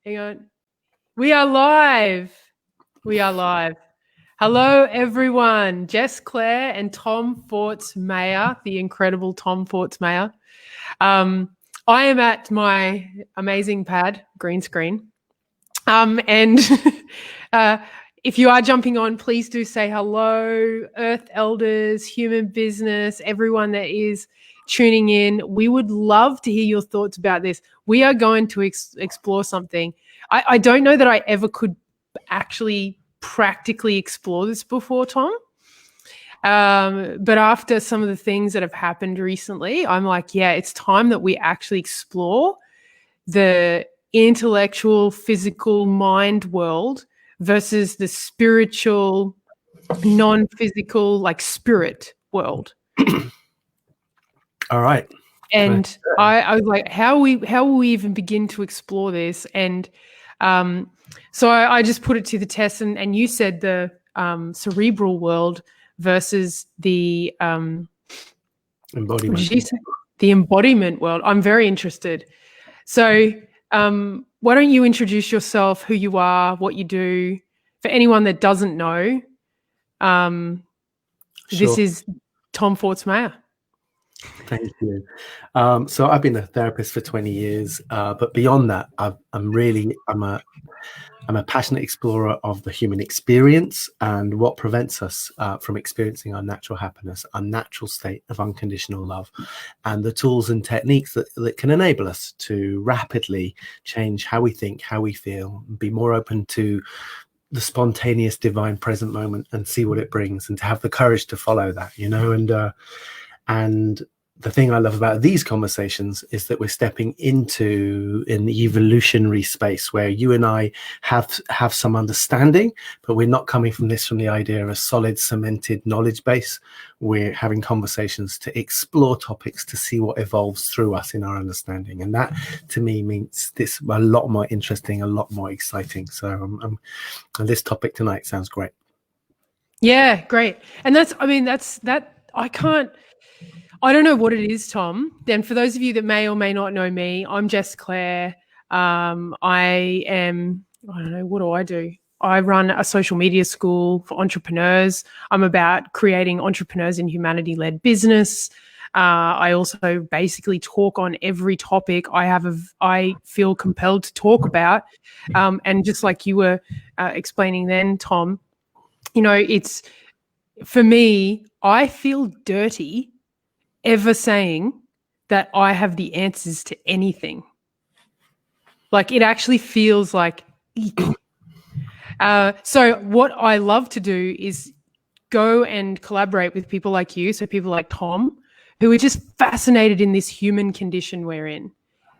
Hang on. We are live. We are live. Hello, everyone. Jess Clair and Tom 𝗪𝗡𝗡-𝗣𝗛𝗍, the incredible Tom 𝗪𝗡𝗡-𝗪. I am at my amazing pad, green screen. And if you are jumping on, please do say hello, Earth Elders, Human Business, everyone that is tuning in. We would love to hear your thoughts about this. We are going to explore something. I don't know that I ever could actually practically explore this before, Tom. But after some of the things that have happened recently, I'm like, yeah, it's time that we actually explore the intellectual, physical mind world versus the spiritual, non-physical, like spirit world. All right. And I was like, how will we even begin to explore this? And so I just put it to the test, and you said the cerebral world versus the embodiment. The embodiment world. I'm very interested. So why don't you introduce yourself, who you are, what you do, for anyone that doesn't know. This is Tom 𝗪𝗡𝗧-𝗪𝗏. Thank you. So I've been a therapist for 20 years, but beyond that, I'm a passionate explorer of the human experience and what prevents us from experiencing our natural happiness, our natural state of unconditional love, and the tools and techniques that can enable us to rapidly change how we think, how we feel, and be more open to the spontaneous divine present moment and see what it brings, and to have the courage to follow that, and the thing I love about these conversations is that we're stepping into an evolutionary space where you and I have some understanding, but we're not coming from the idea of a solid cemented knowledge base. We're having conversations to explore topics to see what evolves through us in our understanding. And that to me means this a lot more interesting, a lot more exciting. So and this topic tonight sounds great. Yeah, great. And I don't know what it is, Tom. Then for those of you that may or may not know me, I'm Jess Clair. I don't know, what do I do? I run a social media school for entrepreneurs. I'm about creating entrepreneurs in humanity-led business. I also basically talk on every topic I feel compelled to talk about. And just like you were explaining then, Tom, it's, for me, I feel dirty ever saying that I have the answers to anything. Like, it actually feels like so what I love to do is go and collaborate with people like you, so people like Tom, who are just fascinated in this human condition we're in,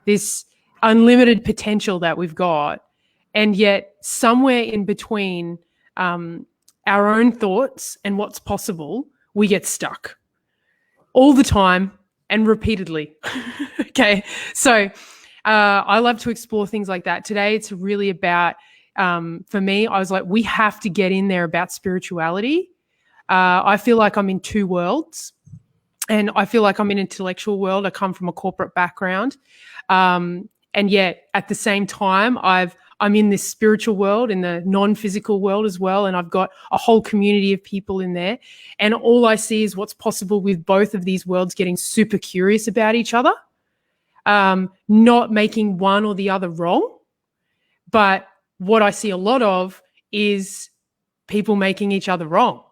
this unlimited potential that we've got, and yet somewhere in between our own thoughts and what's possible, we get stuck. All the time and repeatedly. Okay. So I love to explore things like that. Today, it's really about, for me, I was like, we have to get in there about spirituality. I feel like I'm in two worlds, and I feel like I'm in an intellectual world. I come from a corporate background. And yet at the same time, I'm in this spiritual world, in the non-physical world as well. And I've got a whole community of people in there. And all I see is what's possible with both of these worlds getting super curious about each other, not making one or the other wrong. But what I see a lot of is people making each other wrong.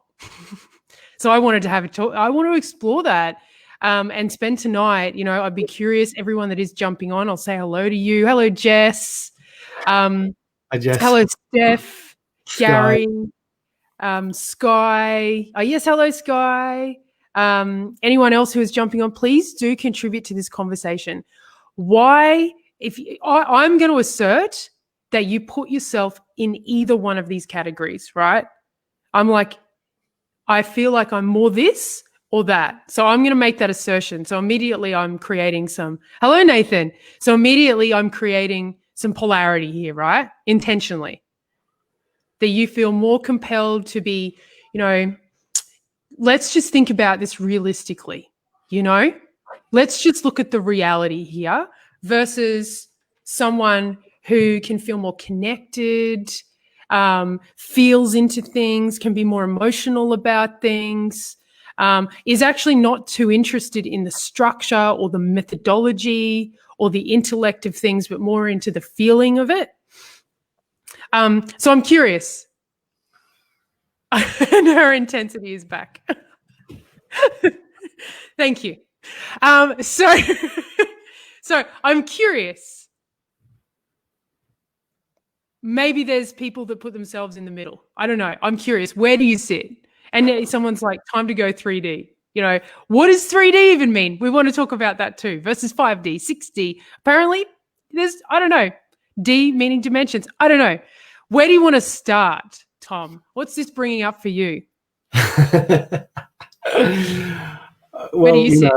So I wanted to have a talk. I want to explore that and spend tonight, I'd be curious, everyone that is jumping on, I'll say hello to you. Hello, Jess. Hi, Jess. Hello, Steph, Gary, Sky. Oh, yes, hello, Sky. Anyone else who is jumping on, please do contribute to this conversation. I'm going to assert that you put yourself in either one of these categories, right? I feel like I'm more this or that. So I'm going to make that assertion. So immediately I'm creating hello, Nathan. So immediately I'm creating some polarity here, right? Intentionally. That you feel more compelled to be, let's just think about this realistically, Let's just look at the reality here versus someone who can feel more connected, feels into things, can be more emotional about things, is actually not too interested in the structure or the methodology or the intellect of things, but more into the feeling of it. So I'm curious. And her intensity is back. Thank you. So I'm curious. Maybe there's people that put themselves in the middle. I don't know. I'm curious. Where do you sit? And someone's like, time to go 3D. You know, what does 3D even mean? We want to talk about that too. Versus 5D, 6D. Apparently, there's, I don't know, D meaning dimensions. I don't know. Where do you want to start, Tom? What's this bringing up for you? Well, Where do you sit?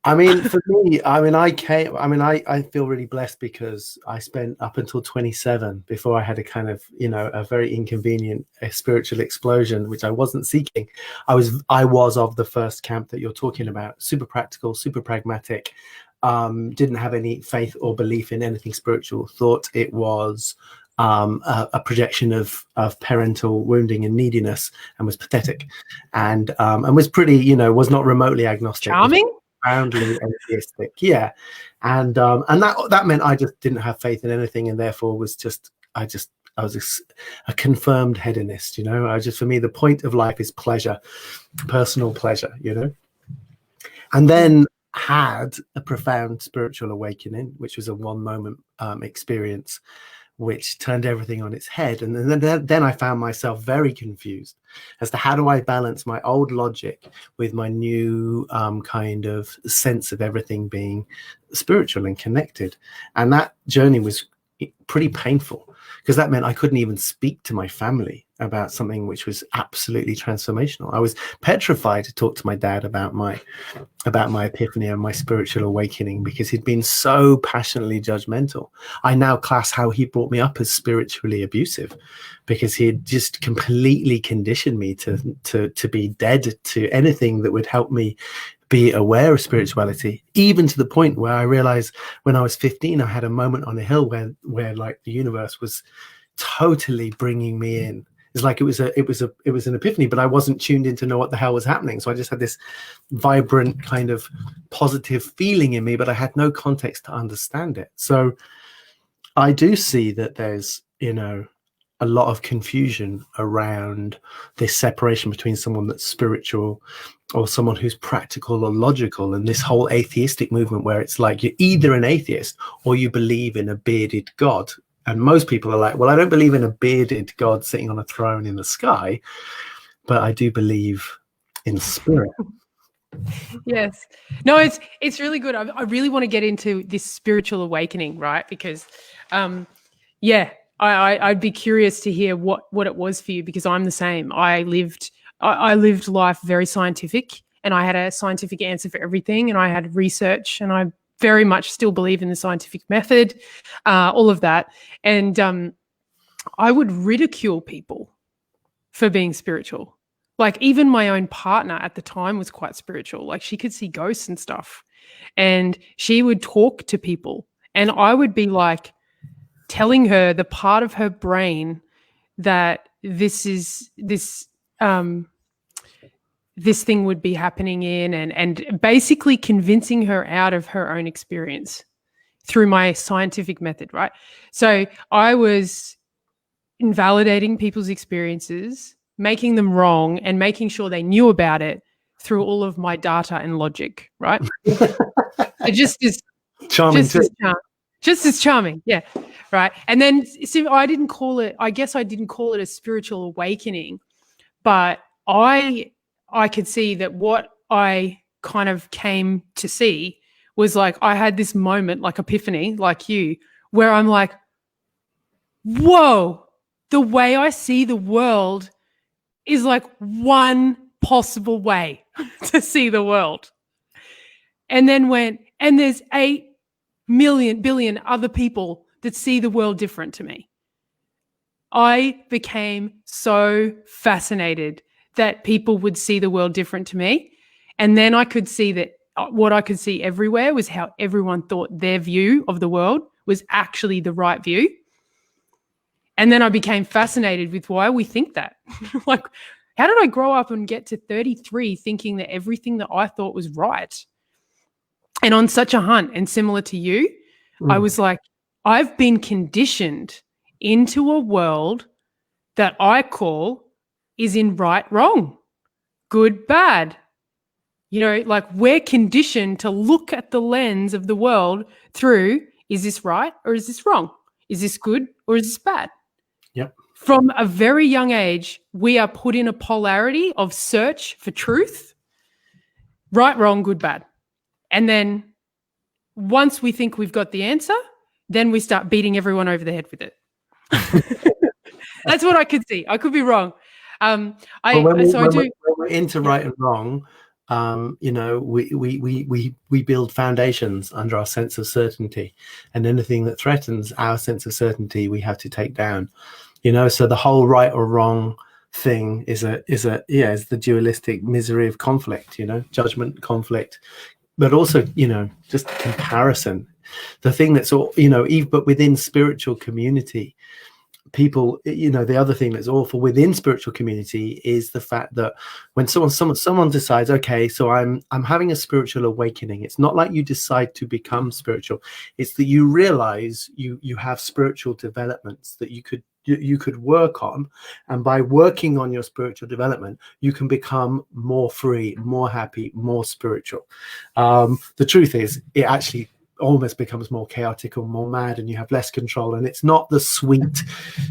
I mean, for me, I feel really blessed because I spent up until 27 before I had a kind of, a very inconvenient spiritual explosion, which I wasn't seeking. I was of the first camp that you're talking about, super practical, super pragmatic, didn't have any faith or belief in anything spiritual, thought it was a projection of parental wounding and neediness, and was pathetic, and was pretty, was not remotely agnostic. Charming? Profoundly atheistic, yeah, and that meant I just didn't have faith in anything, and therefore I was a confirmed hedonist. For me, the point of life is pleasure, personal pleasure. And then had a profound spiritual awakening, which was a one moment experience, which turned everything on its head. And then I found myself very confused as to how do I balance my old logic with my new kind of sense of everything being spiritual and connected. And that journey was pretty painful, because that meant I couldn't even speak to my family about something which was absolutely transformational. I was petrified to talk to my dad about my epiphany and my spiritual awakening, because he'd been so passionately judgmental. I now class how he brought me up as spiritually abusive, because he had just completely conditioned me to be dead to anything that would help me be aware of spirituality, even to the point where I realized when I was 15, I had a moment on a hill where like the universe was totally bringing me in. It's like it was an epiphany, but I wasn't tuned in to know what the hell was happening. So I just had this vibrant kind of positive feeling in me, but I had no context to understand it. So I do see that there's, a lot of confusion around this separation between someone that's spiritual or someone who's practical or logical, and this whole atheistic movement where it's like you're either an atheist or you believe in a bearded God. And most people are like, well, I don't believe in a bearded God sitting on a throne in the sky, but I do believe in spirit. Yes. No, it's really good. I really want to get into this spiritual awakening, right? Because, I'd be curious to hear what it was for you, because I'm the same. I lived life very scientific, and I had a scientific answer for everything, and I had research, and I very much still believe in the scientific method, all of that. And I would ridicule people for being spiritual. Like even my own partner at the time was quite spiritual. Like she could see ghosts and stuff, and she would talk to people, and I would be like telling her the part of her brain that this thing would be happening in, and basically convincing her out of her own experience through my scientific method, right? So I was invalidating people's experiences, making them wrong, and making sure they knew about it through all of my data and logic, right? It just is charming. Just as charming, yeah, right. And then I didn't call it a spiritual awakening, but I could see that what I kind of came to see was like I had this moment, like epiphany, like you, where I'm like, whoa, the way I see the world is like one possible way to see the world. And then and there's 8 billion other people that see the world different to me. I became so fascinated that people would see the world different to me. And then I could see that what I could see everywhere was how everyone thought their view of the world was actually the right view. And then I became fascinated with why we think that. Like, how did I grow up and get to 33 thinking that everything that I thought was right? And on such a hunt, and similar to you, I was like, I've been conditioned into a world that I call is in right, wrong, good, bad. You know, like we're conditioned to look at the lens of the world through, is this right or is this wrong? Is this good or is this bad? Yep. From a very young age, we are put in a polarity of search for truth, right, wrong, good, bad. And then once we think we've got the answer, then we start beating everyone over the head with it. That's what I could see. I could be wrong. When we're into right and wrong, you know, we build foundations under our sense of certainty, and anything that threatens our sense of certainty, we have to take down. You know, so the whole right or wrong thing is the dualistic misery of conflict. You know, judgment, conflict, but also, you know, just comparison. The thing that's all, you know, but within spiritual community, people, you know, the other thing that's awful within spiritual community is the fact that when someone decides, okay, so I'm having a spiritual awakening, it's not like you decide to become spiritual, it's that you realize you have spiritual developments that you could work on, and by working on your spiritual development you can become more free, more happy, more spiritual. The truth is, it actually almost becomes more chaotic or more mad, and you have less control, and it's not the sweet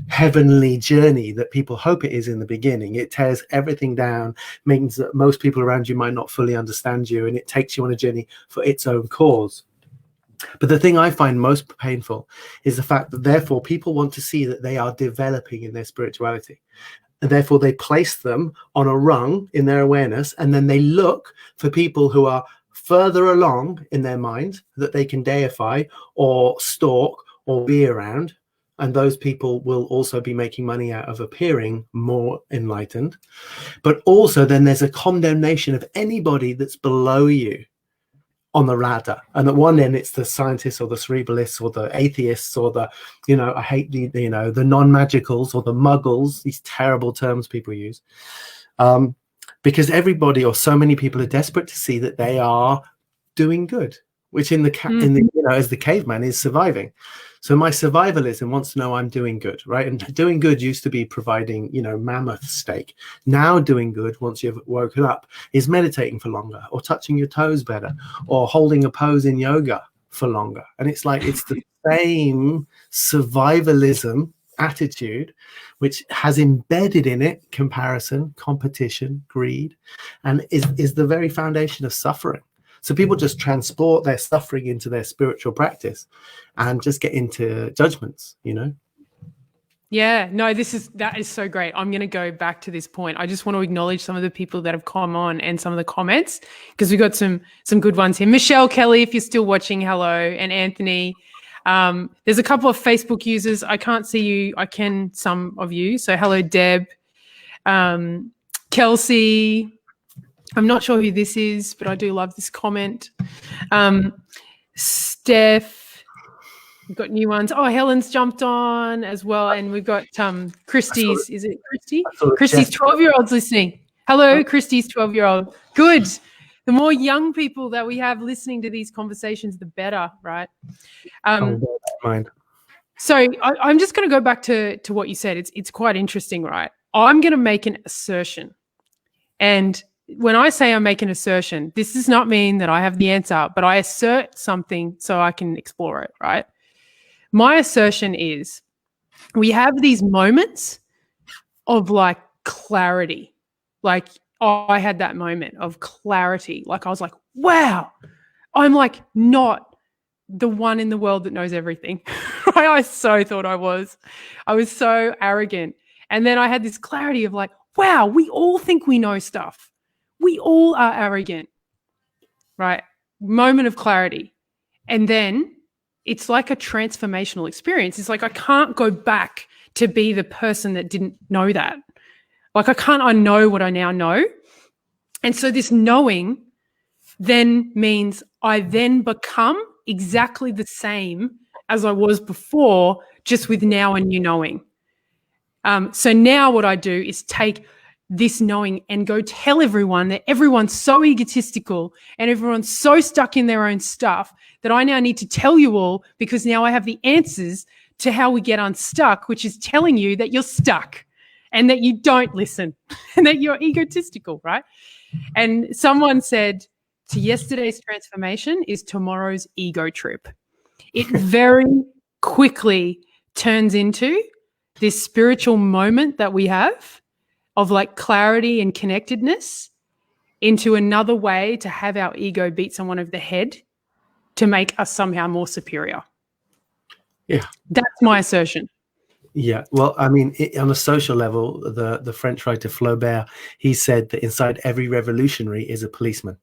heavenly journey that people hope it is in the beginning. It tears everything down, means that most people around you might not fully understand you, and it takes you on a journey for its own cause. But the thing I find most painful is the fact that therefore people want to see that they are developing in their spirituality, and therefore they place them on a rung in their awareness, and then they look for people who are further along in their mind that they can deify or stalk or be around, and those people will also be making money out of appearing more enlightened. But also then there's a condemnation of anybody that's below you on the ladder, and at one end it's the scientists or the cerebralists or the atheists or the, you know, I hate the, you know, the non-magicals or the muggles, these terrible terms people use. Because everybody or so many people are desperate to see that they are doing good, which in the you know, as the caveman is surviving. So my survivalism wants to know I'm doing good, right? And doing good used to be providing, you know, mammoth steak. Now doing good, once you've woken up, is meditating for longer, or touching your toes better, or holding a pose in yoga for longer. And it's like, it's the same survivalism attitude, which has embedded in it comparison, competition, greed, and is the very foundation of suffering. So people just transport their suffering into their spiritual practice and just get into judgments, you know? Yeah, no, that is so great. I'm going to go back to this point. I just want to acknowledge some of the people that have come on and some of the comments, because we got some good ones here. Michelle Kelly, if you're still watching, hello. And Anthony. There's a couple of Facebook users. I can't see you. I can some of you. So hello, Deb. Kelsey. I'm not sure who this is, but I do love this comment. Steph. We've got new ones. Oh, Helen's jumped on as well. And we've got Christy's. Is it Christy? Christy's 12-year-old's listening. Hello, Christy's 12-year-old. Good. The more young people that we have listening to these conversations, the better, right? So I'm just going to go back to what you said. It's quite interesting, right? I'm going to make an assertion. And when I say I make an assertion, this does not mean that I have the answer, but I assert something so I can explore it, right? My assertion is we have these moments of like clarity. Like, oh, I had that moment of clarity. Like I was like, wow, I'm like not the one in the world that knows everything. I so thought I was. I was so arrogant. And then I had this clarity of like, wow, we all think we know stuff. We all are arrogant, right? Moment of clarity. And then it's like a transformational experience. It's like I can't go back to be the person that didn't know that. Like I know what I now know. And so this knowing then means I then become exactly the same as I was before, just with now a new knowing. So now what I do is take this knowing and go tell everyone that everyone's so egotistical and everyone's so stuck in their own stuff that I now need to tell you all, because now I have the answers to how we get unstuck, which is telling you that you're stuck and that you don't listen and that you're egotistical, right? And someone said, to yesterday's transformation is tomorrow's ego trip. It very quickly turns into this spiritual moment that we have of like clarity and connectedness into another way to have our ego beat someone over the head to make us somehow more superior. Yeah. That's my assertion. Yeah. Well, I mean, on a social level, the French writer Flaubert, he said that inside every revolutionary is a policeman.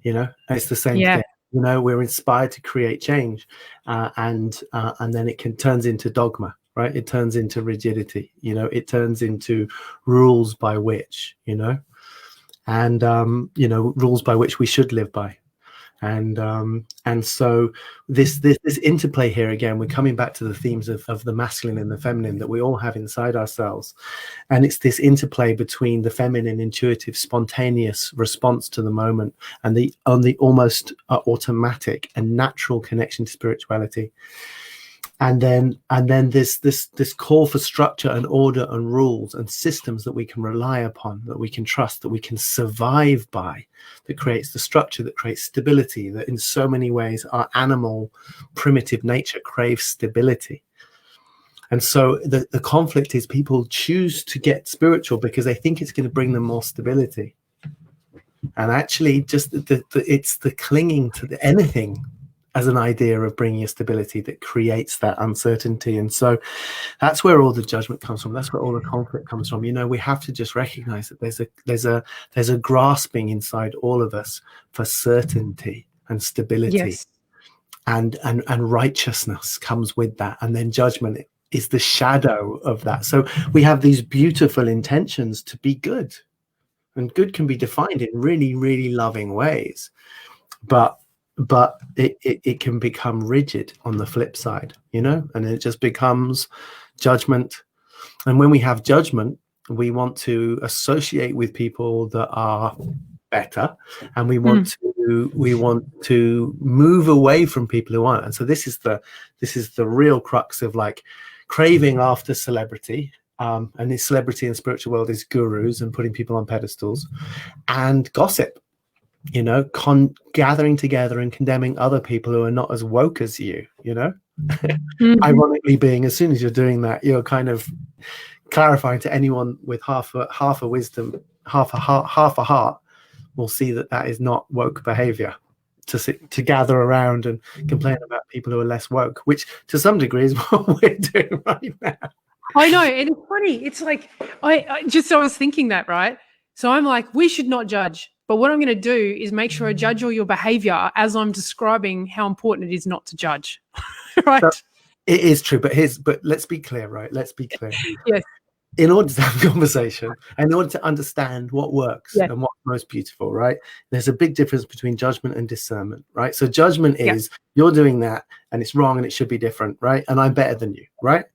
You know, it's the same thing. You know, we're inspired to create change, and then it turns into dogma. Right, it turns into rigidity, you know, it turns into rules by which, you know, and you know, rules by which we should live by, and so this interplay here again, we're coming back to the themes of the masculine and the feminine that we all have inside ourselves, and it's this interplay between the feminine, intuitive, spontaneous response to the moment, and the almost automatic and natural connection to spirituality. And then this call for structure and order and rules and systems that we can rely upon, that we can trust, that we can survive by, that creates the structure, that creates stability, that in so many ways our animal primitive nature craves stability. And so the conflict is people choose to get spiritual because they think it's going to bring them more stability. And actually just it's the clinging to anything as an idea of bringing a stability that creates that uncertainty. And so that's where all the judgment comes from. That's where all the conflict comes from. You know, we have to just recognize that there's a grasping inside all of us for certainty and stability. Yes. And righteousness comes with that. And then judgment is the shadow of that. So we have these beautiful intentions to be good. And good can be defined in really, really loving ways. But it can become rigid on the flip side, you know, and it just becomes judgment. And when we have judgment, we want to associate with people that are better, and we want to move away from people who aren't. And so this is the real crux of like craving after celebrity. And this celebrity in the spiritual world is gurus and putting people on pedestals, and gossip. You know, gathering together and condemning other people who are not as woke as you, you know, ironically being, as soon as you're doing that, you're kind of clarifying to anyone with half a wisdom, half a heart will see that is not woke behavior to gather around and complain about people who are less woke, which to some degree is what we're doing right now. I know. And it's funny. It's like, I was thinking that, right? So I'm like, we should not judge. But what I'm going to do is make sure I judge all your behavior as I'm describing how important it is not to judge. Right? So it is true. But let's be clear, right? Let's be clear. Yes. In order to have a conversation, and in order to understand what works and what's most beautiful, right? There's a big difference between judgment and discernment, right? So judgment is you're doing that and it's wrong and it should be different, right? And I'm better than you, right?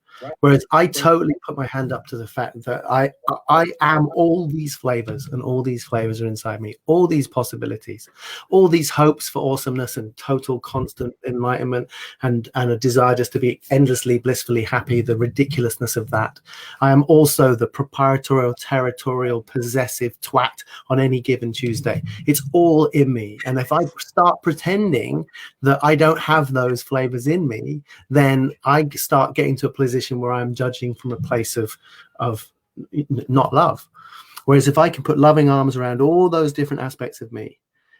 Whereas I totally put my hand up to the fact that I am all these flavors, and all these flavors are inside me, all these possibilities, all these hopes for awesomeness and total constant enlightenment, and a desire just to be endlessly blissfully happy, the ridiculousness of that. I am also the proprietorial, territorial, possessive twat on any given Tuesday. It's all in me. And if I start pretending that I don't have those flavors in me, then I start getting to a position where I'm judging from a place of not love. Whereas if I can put loving arms around all those different aspects of me,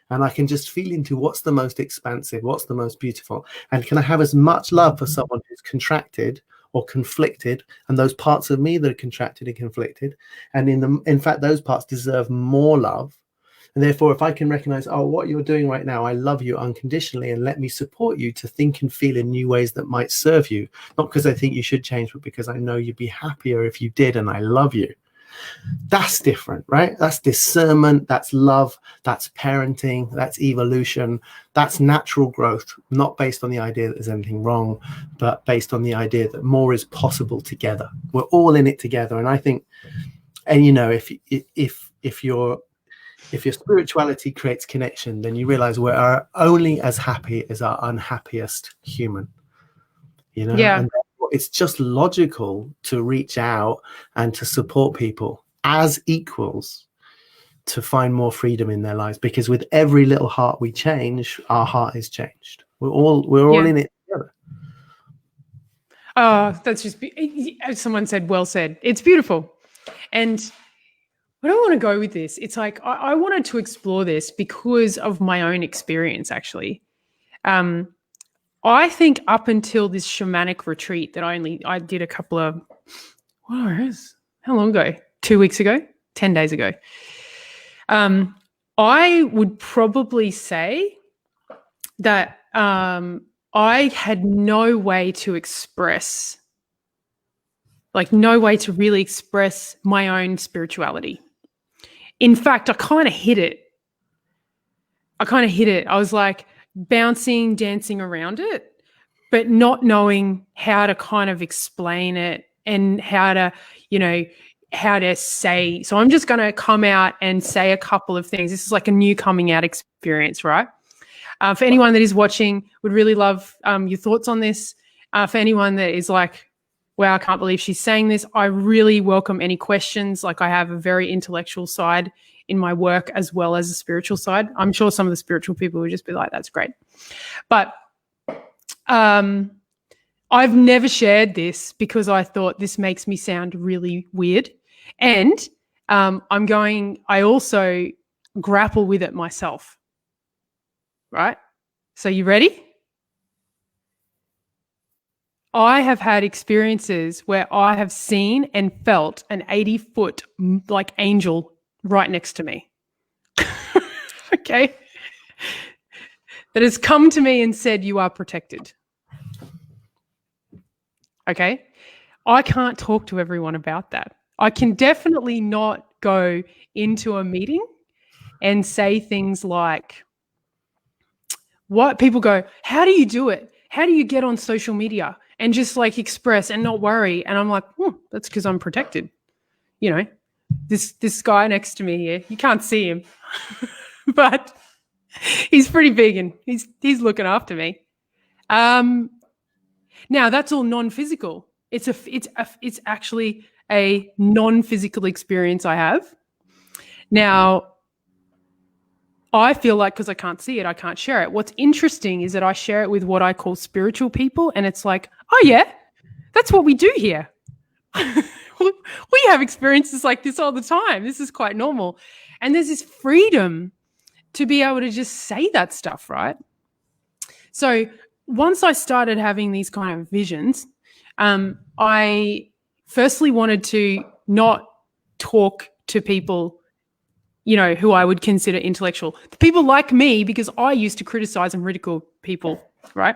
and I can just feel into what's the most expansive, what's the most beautiful, and can I have as much love for someone who's contracted or conflicted, and those parts of me that are contracted and conflicted, and in fact those parts deserve more love. And therefore, if I can recognize, oh, what you're doing right now, I love you unconditionally, and let me support you to think and feel in new ways that might serve you. Not because I think you should change, but because I know you'd be happier if you did, and I love you. That's different, right? That's discernment, that's love, that's parenting, that's evolution, that's natural growth, not based on the idea that there's anything wrong, but based on the idea that more is possible together. We're all in it together. And I think, and you know, if your spirituality creates connection, then you realize we're only as happy as our unhappiest human, you know? Yeah. And it's just logical to reach out and to support people as equals to find more freedom in their lives, because with every little heart we change, our heart is changed. We're all in it together. Oh, that's just, as someone said, well said. It's beautiful. And where I want to go with this, it's like I wanted to explore this because of my own experience, actually. I think up until this shamanic retreat that I did a couple of, how long ago? 2 weeks ago, 10 days ago. I would probably say that I had no way to express, like no way to really express my own spirituality. In fact, I kind of hid it. I was like bouncing, dancing around it, but not knowing how to kind of explain it and how to, how to say. So I'm just going to come out and say a couple of things. This is like a new coming out experience, right? For anyone that is watching, would really love your thoughts on this. For anyone that is like, wow, I can't believe she's saying this, I really welcome any questions. Like, I have a very intellectual side in my work as well as a spiritual side. I'm sure some of the spiritual people would just be like, that's great. But I've never shared this because I thought this makes me sound really weird. And I also grapple with it myself. Right? So you ready? I have had experiences where I have seen and felt an 80-foot like angel right next to me. Okay? That has come to me and said, you are protected. Okay? I can't talk to everyone about that. I can definitely not go into a meeting and say things like, what people go, how do you do it? How do you get on social media and just like express and not worry? And I'm like, that's because I'm protected. This guy next to me here, you can't see him, but he's pretty big and he's looking after me. Now that's all non-physical. It's actually a non-physical experience I have. Now, I feel like because I can't see it, I can't share it. What's interesting is that I share it with what I call spiritual people, and it's like, oh yeah, that's what we do here. We have experiences like this all the time. This is quite normal. And there's this freedom to be able to just say that stuff, right? So once I started having these kind of visions, I firstly wanted to not talk to people who I would consider intellectual. People like me, because I used to criticize and ridicule people, right?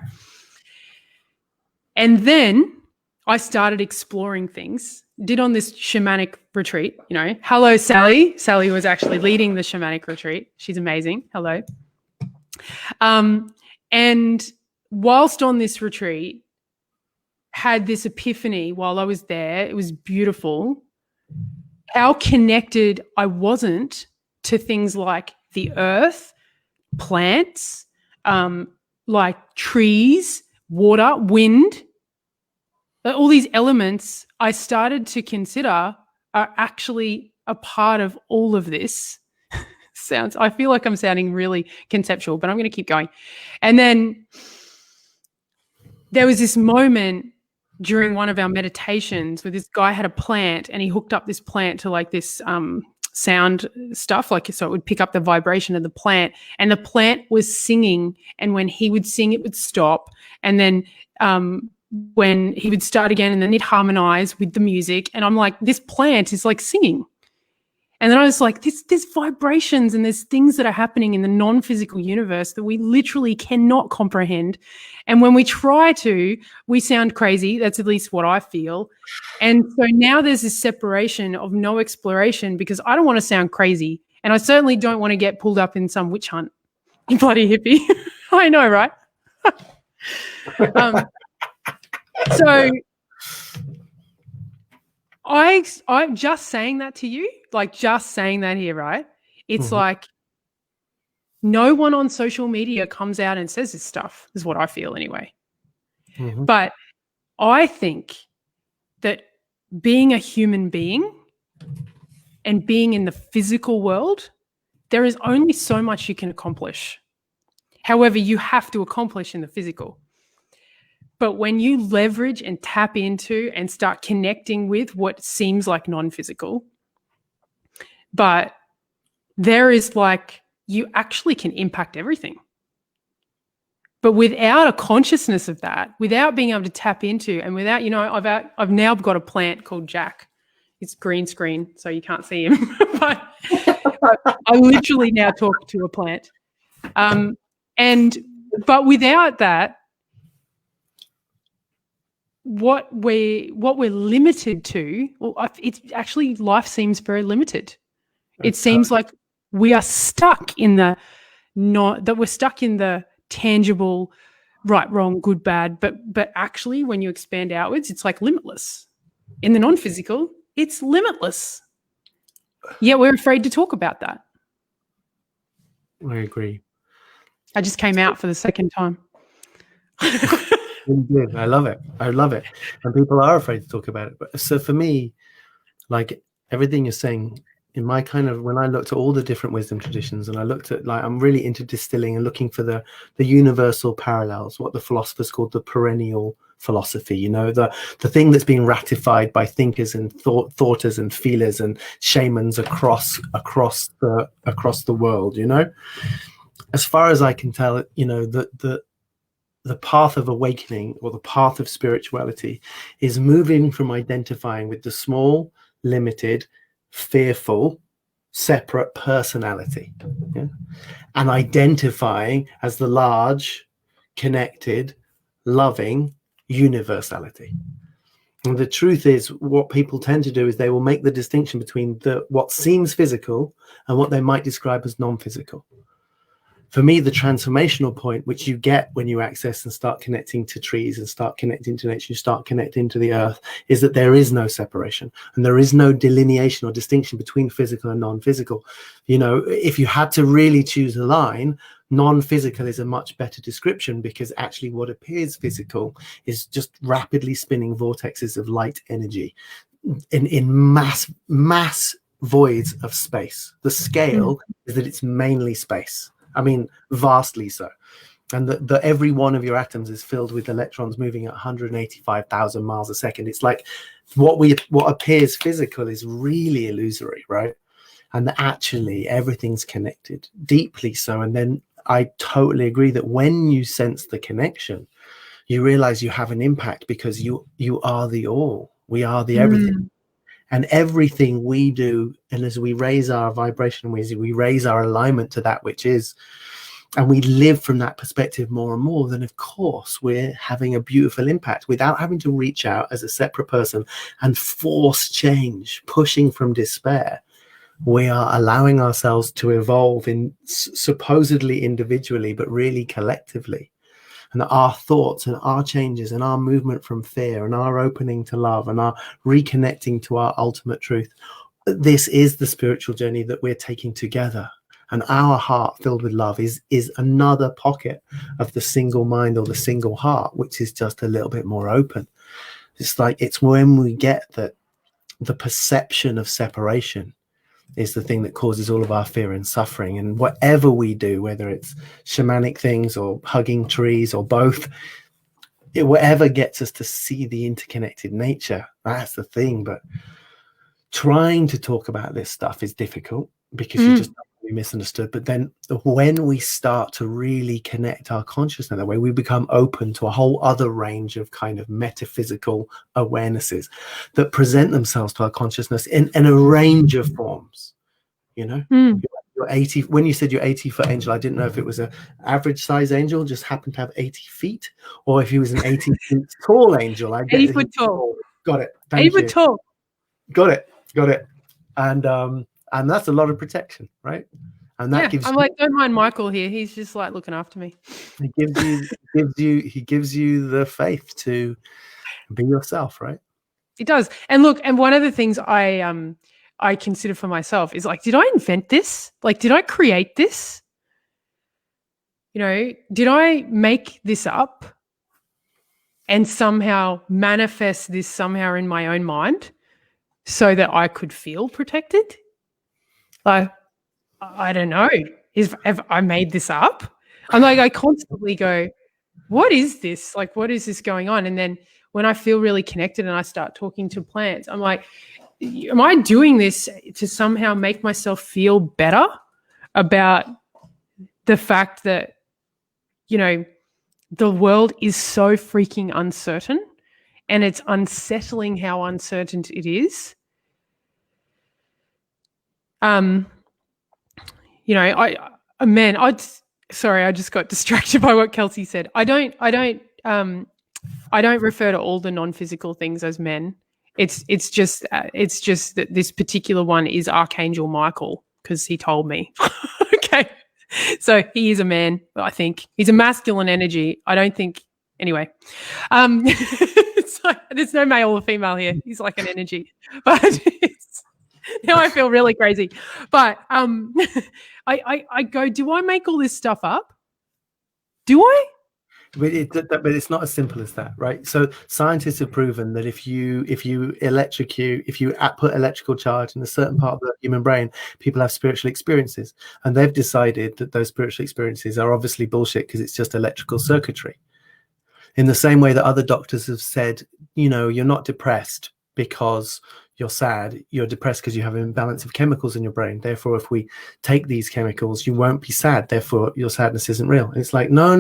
And then I started exploring things, did on this shamanic retreat, Hello, Sally. Sally was actually leading the shamanic retreat. She's amazing. Hello. And whilst on this retreat, had this epiphany while I was there. It was beautiful. How connected I wasn't to things like the earth, plants, like trees, water, wind. All these elements I started to consider are actually a part of all of this. I feel like I'm sounding really conceptual, but I'm going to keep going. And then there was this moment during one of our meditations where this guy had a plant and he hooked up this plant to like this sound stuff, like so it would pick up the vibration of the plant, and the plant was singing, and when he would sing it would stop, and then when he would start again and then it'd harmonize with the music, and I'm like, this plant is like singing. And then I was like, there's vibrations and there's things that are happening in the non-physical universe that we literally cannot comprehend. And when we try to, we sound crazy. That's at least what I feel. And so now there's this separation of no exploration because I don't want to sound crazy. And I certainly don't want to get pulled up in some witch hunt. You bloody hippie. I know, right? So I'm just saying that to you, like just saying that here, right? It's like no one on social media comes out and says this stuff, is what I feel anyway. But I think that being a human being and being in the physical world, there is only so much you can accomplish. However, you have to accomplish in the physical. But when you leverage and tap into and start connecting with what seems like non-physical, but there is like, you actually can impact everything. But without a consciousness of that, without being able to tap into, and without, you know, I've now got a plant called Jack. It's green screen, so you can't see him. But I literally now talk to a plant. But without that, what we're limited to, well, it's actually, life seems very limited. It seems like we are stuck in the tangible, right, wrong, good, bad. But actually, when you expand outwards, it's like limitless. In the non-physical, it's limitless. Yet we're afraid to talk about that. I agree. I just came out for the second time. You did. I love it. I love it. And people are afraid to talk about it. But so for me, like everything you're saying, in my kind of, when I looked at all the different wisdom traditions, and I looked at, like, I'm really into distilling and looking for the universal parallels, what the philosophers called the perennial philosophy, you know, the thing that's been ratified by thinkers and thoughters and feelers and shamans across the world, you know. As far as I can tell, you know, the path of awakening, or the path of spirituality, is moving from identifying with the small, limited, fearful, separate personality, yeah? And identifying as the large, connected, loving universality. And the truth is, what people tend to do is they will make the distinction between what seems physical and what they might describe as non-physical. For me, the transformational point, which you get when you access and start connecting to trees and start connecting to nature, you start connecting to the earth, is that there is no separation and there is no delineation or distinction between physical and non-physical. You know, if you had to really choose a line, non-physical is a much better description, because actually what appears physical is just rapidly spinning vortexes of light energy in mass voids of space. The scale is that it's mainly space. I mean, vastly so. And that every one of your atoms is filled with electrons moving at 185,000 miles a second. It's like what appears physical is really illusory, right? And that actually everything's connected, deeply so. And then I totally agree that when you sense the connection, you realize you have an impact, because you are the all. We are the everything. And everything we do, and as we raise our vibration, we raise our alignment to that which is, and we live from that perspective more and more, then of course we're having a beautiful impact without having to reach out as a separate person and force change, pushing from despair. We are allowing ourselves to evolve in supposedly individually, but really collectively. And our thoughts and our changes and our movement from fear and our opening to love and our reconnecting to our ultimate truth, this is the spiritual journey that we're taking together. And our heart filled with love is another pocket of the single mind or the single heart, which is just a little bit more open. It's like, it's when we get that the perception of separation is the thing that causes all of our fear and suffering. And whatever we do, whether it's shamanic things or hugging trees or both, whatever gets us to see the interconnected nature, that's the thing. But trying to talk about this stuff is difficult, because you just don't be misunderstood. But then when we start to really connect our consciousness that way, we become open to a whole other range of kind of metaphysical awarenesses that present themselves to our consciousness in a range of forms. you know. Mm. You're 80. When you said you're 80-foot angel, I didn't know if it was a average size angel, just happened to have 80 feet, or if he was an 80 feet tall angel. I get 80 foot tall. Got it. 80 Thank you. foot tall. Got it. And that's a lot of protection, right? And that gives I'm like, don't mind Michael here. He's just like looking after me. He gives you the faith to be yourself, right? It does. And look, and one of the things I consider for myself is like, did I invent this? Like, did I create this? You know, did I make this up and somehow manifest this somehow in my own mind so that I could feel protected? Like, I don't know. Have I made this up? I'm like, I constantly go, what is this? Like, what is this going on? And then when I feel really connected and I start talking to plants, I'm like, am I doing this to somehow make myself feel better about the fact that, you know, the world is so freaking uncertain and it's unsettling how uncertain it is? You know, sorry, I just got distracted by what Kelsey said. I don't refer to all the non-physical things as men. It's just that this particular one is Archangel Michael because he told me. Okay, so he is a man. I think he's a masculine energy. I don't think anyway. It's like, there's no male or female here. He's like an energy, but now I feel really crazy. But I go, do I make all this stuff up? Do I? But it's not as simple as that, right? So scientists have proven that if you put electrical charge in a certain part of the human brain, people have spiritual experiences, and they've decided that those spiritual experiences are obviously bullshit because it's just electrical circuitry. In the same way that other doctors have said, you know, you're not depressed because you're sad, you're depressed because you have an imbalance of chemicals in your brain. Therefore, if we take these chemicals, you won't be sad. Therefore, your sadness isn't real. And it's like, no.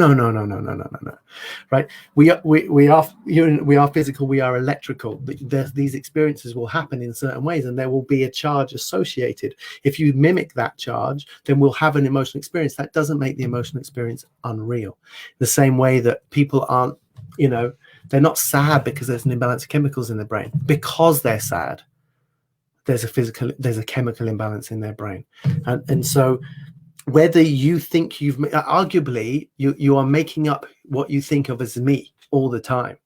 Right? We are physical, we are electrical. These experiences will happen in certain ways, and there will be a charge associated. If you mimic that charge, then we'll have an emotional experience. That doesn't make the emotional experience unreal. The same way that people aren't, you know, they're not sad because there's an imbalance of chemicals in their brain. Because they're sad, there's a chemical imbalance in their brain. And so whether you think arguably you are making up what you think of as me all the time.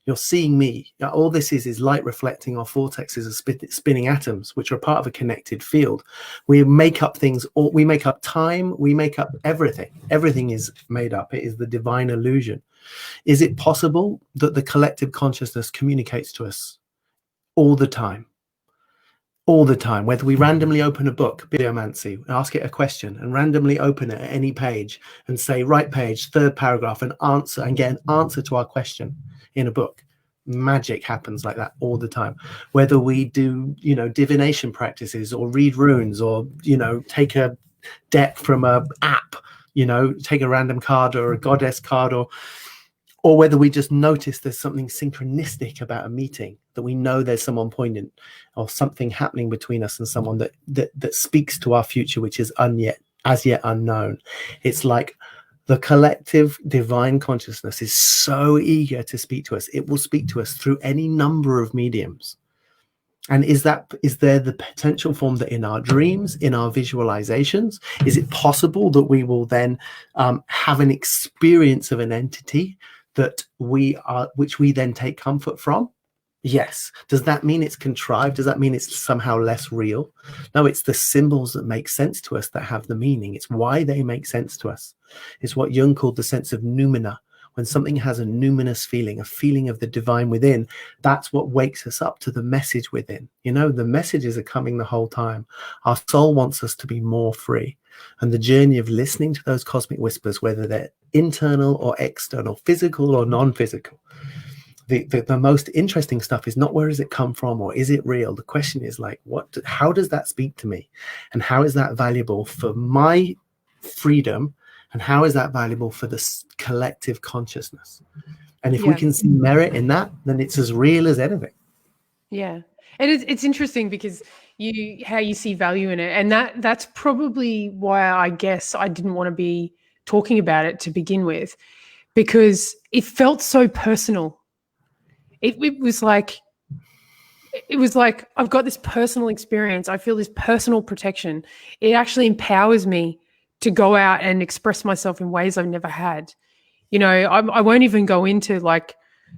You're seeing me. All this is light reflecting off vortexes of spinning atoms, which are part of a connected field. We make up things, we make up time, we make up everything. Everything is made up. It is the divine illusion. Is it possible that the collective consciousness communicates to us all the time? All the time, whether we randomly open a book, 𝗙𝗓𝗏𝗧𝗔𝗟, ask it a question and randomly open it at any page and say, right page, third paragraph, and answer, and get an answer to our question in a book. Magic happens like that all the time. Whether we do, you know, divination practices or read runes or, you know, take a deck from a app, you know, take a random card or a goddess card, or whether we just notice there's something synchronistic about a meeting, that we know there's someone poignant or something happening between us and someone that speaks to our future, which is as yet unknown. It's like the collective divine consciousness is so eager to speak to us. It will speak to us through any number of mediums. And is there the potential form that in our dreams, in our visualizations, is it possible that we will then have an experience of an entity which we then take comfort from? Yes. Does that mean it's contrived? Does that mean it's somehow less real? No, it's the symbols that make sense to us that have the meaning. It's why they make sense to us. It's what Jung called the sense of noumena. When something has a numinous feeling, a feeling of the divine within, that's what wakes us up to the message within. You know, the messages are coming the whole time. Our soul wants us to be more free. And the journey of listening to those cosmic whispers, whether they're internal or external, physical or non-physical, the most interesting stuff is not where does it come from or is it real? The question is like, how does that speak to me? And how is that valuable for my freedom? And how is that valuable for the collective consciousness? And if we can see merit in that, then it's as real as anything. Yeah. And it's interesting because how you see value in it. And that's probably why I guess I didn't want to be talking about it to begin with, because it felt so personal. It was like I've got this personal experience. I feel this personal protection. It actually empowers me to go out and express myself in ways I've never had. You know, I won't even go into like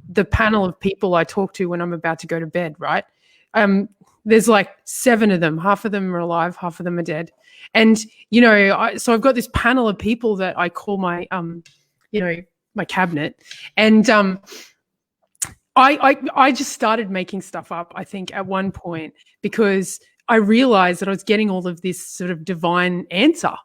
the panel of people I talk to when I'm about to go to bed, right? There's like 7 of them. Half of them are alive, half of them are dead. And, you know, so I've got this panel of people that I call my, you know, my cabinet. And I just started making stuff up, I think, at one point, because I realized that I was getting all of this sort of divine answer.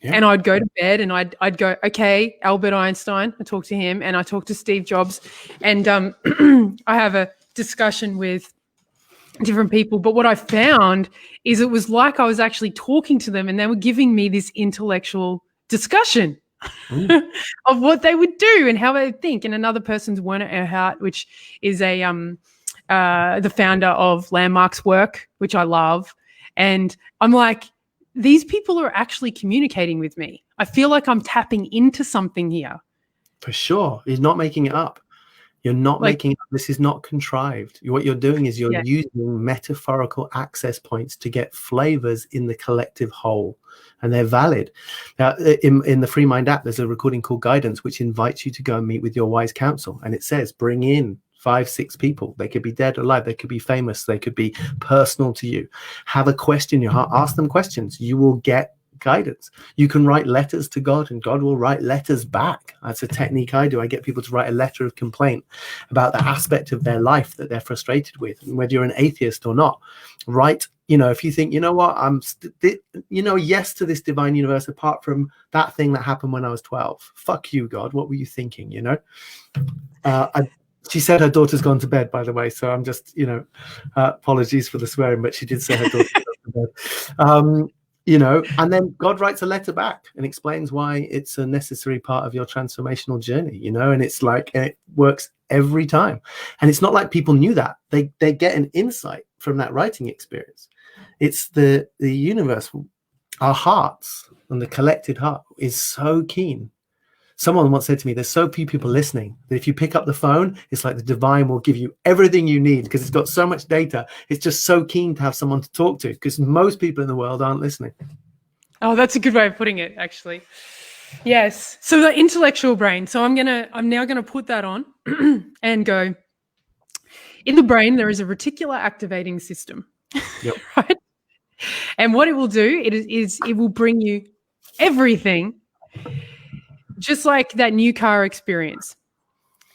Yeah. And I'd go to bed and I'd go, okay, Albert Einstein, I talk to him, and I talk to Steve Jobs, and I have a discussion with different people. But what I found is it was like I was actually talking to them, and they were giving me this intellectual discussion of what they would do and how they would think. And another person's 𝗊𝗓𝗓𝗏𝗏, which is the founder of Landmark's work, which I love. And I'm like, these people are actually communicating with me. I feel like I'm tapping into something here. For sure. He's not making it up. You're not making it up. This is not contrived. What you're doing is you're using metaphorical access points to get flavors in the collective whole, and they're valid. Now, in the Free Mind app, there's a recording called Guidance, which invites you to go and meet with your wise counsel. And it says, bring in 5, 6 people. They could be dead or alive. They could be famous. They could be personal to you. Have a question in your heart. Ask them questions. You will get guidance. You can write letters to God, and God will write letters back. That's a technique I do. I get people to write a letter of complaint about the aspect of their life that they're frustrated with. And whether you're an atheist or not, write, you know, if you think, you know what, yes to this divine universe, apart from that thing that happened when I was 12. Fuck you, God. What were you thinking, you know? She said her daughter's gone to bed, by the way. So I'm just, you know, apologies for the swearing, but she did say her daughter's gone to bed. You know, and then God writes a letter back and explains why it's a necessary part of your transformational journey, you know, and it's like, and it works every time. And it's not like people knew that. They get an insight from that writing experience. It's the universe, our hearts, and the collected heart is so keen. Someone once said to me, there's so few people listening that if you pick up the phone, it's like the divine will give you everything you need because it's got so much data. It's just so keen to have someone to talk to because most people in the world aren't listening. Oh, that's a good way of putting it, actually. Yes. So the intellectual brain. So I'm now gonna put that on and go. In the brain, there is a reticular activating system. Yep. Right? And what it will do it will bring you everything. Just like that new car experience.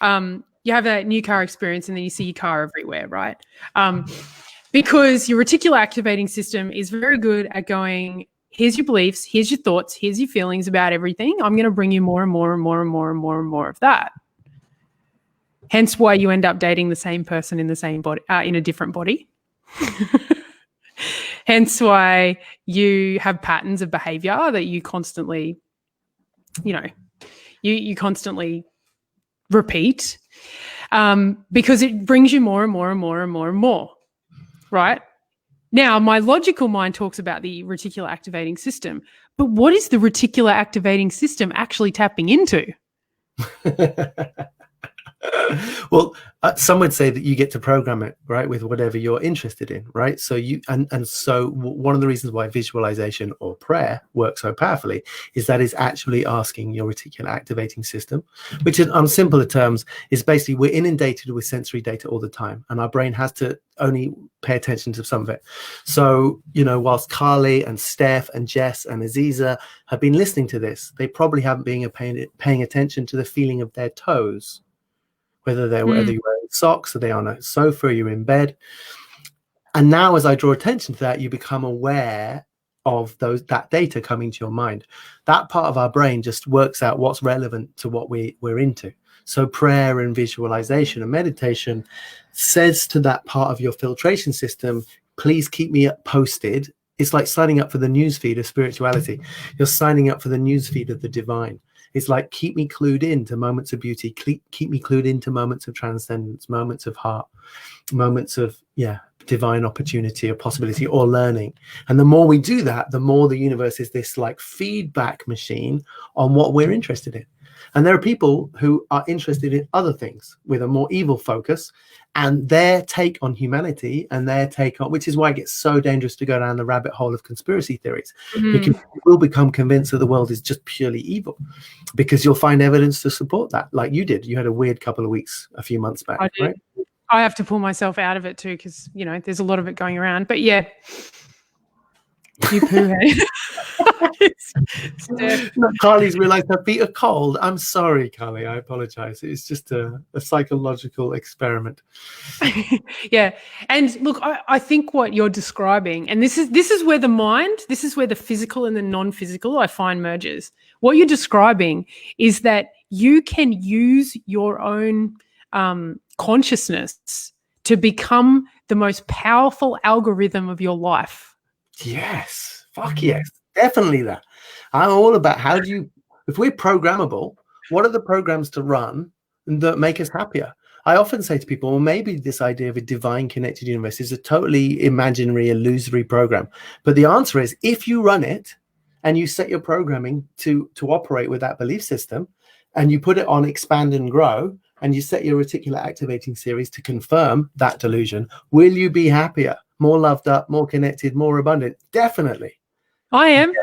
You have that new car experience and then you see your car everywhere, right? Because your reticular activating system is very good at going, here's your beliefs, here's your thoughts, here's your feelings about everything. I'm going to bring you more and more and more and more and more and more of that. Hence why you end up dating the same person in the same body, in a different body. Hence why you have patterns of behavior that you constantly, you know, you constantly repeat because it brings you more and more and more and more and more, right? Now, my logical mind talks about the reticular activating system, but what is the reticular activating system actually tapping into? Well, some would say that you get to program it, right, with whatever you're interested in, right? So so one of the reasons why visualization or prayer works so powerfully is that it's actually asking your reticular activating system, which in on simpler terms is basically we're inundated with sensory data all the time, and our brain has to only pay attention to some of it. So, you know, whilst Carly and Steph and Jess and Aziza have been listening to this, they probably haven't been paying attention to the feeling of their toes. Whether you're wearing socks, or they're on a sofa, or you're in bed. And now as I draw attention to that, you become aware of that data coming to your mind. That part of our brain just works out what's relevant to what we're into. So prayer and visualization and meditation says to that part of your filtration system, please keep me posted. It's like signing up for the newsfeed of spirituality. You're signing up for the newsfeed of the divine. It's like, keep me clued into moments of beauty, keep me clued into moments of transcendence, moments of heart, moments of divine opportunity or possibility or learning. And the more we do that, the more the universe is this like feedback machine on what we're interested in. And there are people who are interested in other things with a more evil focus, and their take on humanity and their take on, which is why it gets so dangerous to go down the rabbit hole of conspiracy theories, because you will become convinced that the world is just purely evil, because you'll find evidence to support that, like you did. You had a weird couple of weeks a few months back, right? I have to pull myself out of it too, because, you know, there's a lot of it going around. But yeah, you poo. Carly's realized her feet are cold. I'm sorry, Carly. I apologize. It's just a psychological experiment. Yeah. And look, I think what you're describing, and this is where the mind, this is where the physical and the non-physical I find merges. What you're describing is that you can use your own consciousness to become the most powerful algorithm of your life. Yes. Fuck yes. Definitely that. I'm all about if we're programmable, what are the programs to run that make us happier? I often say to people, well, maybe this idea of a divine connected universe is a totally imaginary, illusory program. But the answer is, if you run it and you set your programming to operate with that belief system, and you put it on expand and grow, and you set your reticular activating series to confirm that delusion, will you be happier, more loved up, more connected, more abundant? Definitely. I am.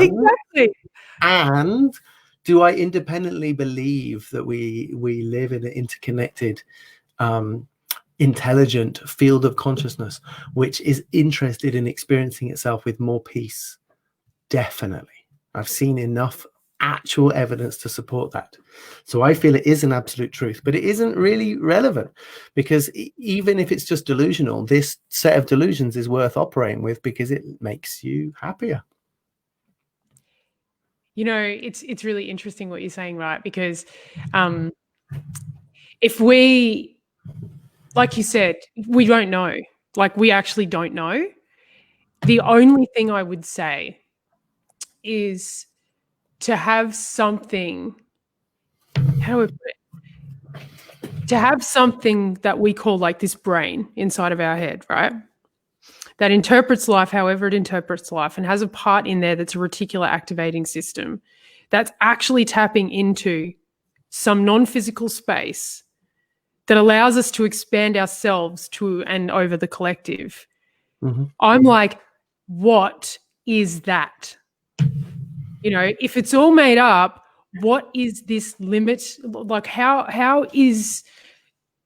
Exactly. And do I independently believe that we live in an interconnected, intelligent field of consciousness, which is interested in experiencing itself with more peace? Definitely. I've seen enough actual evidence to support that. So I feel it is an absolute truth, but it isn't really relevant, because even if it's just delusional, this set of delusions is worth operating with because it makes you happier. You know, it's really interesting what you're saying, right? Because if we, like you said, we don't know, like we actually don't know. The only thing I would say is to have something, how do we put it? To have something that we call like this brain inside of our head, right? That interprets life however it interprets life, and has a part in there that's a reticular activating system that's actually tapping into some non-physical space that allows us to expand ourselves to and over the collective. Mm-hmm. I'm like, what is that? You know, if it's all made up, what is this limit? Like how is,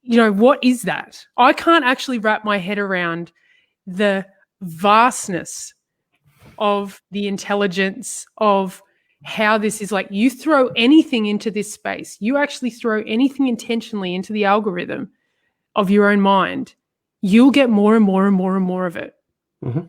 you know, what is that? I can't actually wrap my head around the vastness of the intelligence of how this is. Like, you throw anything into this space, you actually throw anything intentionally into the algorithm of your own mind, you'll get more and more and more and more of it. Mm-hmm.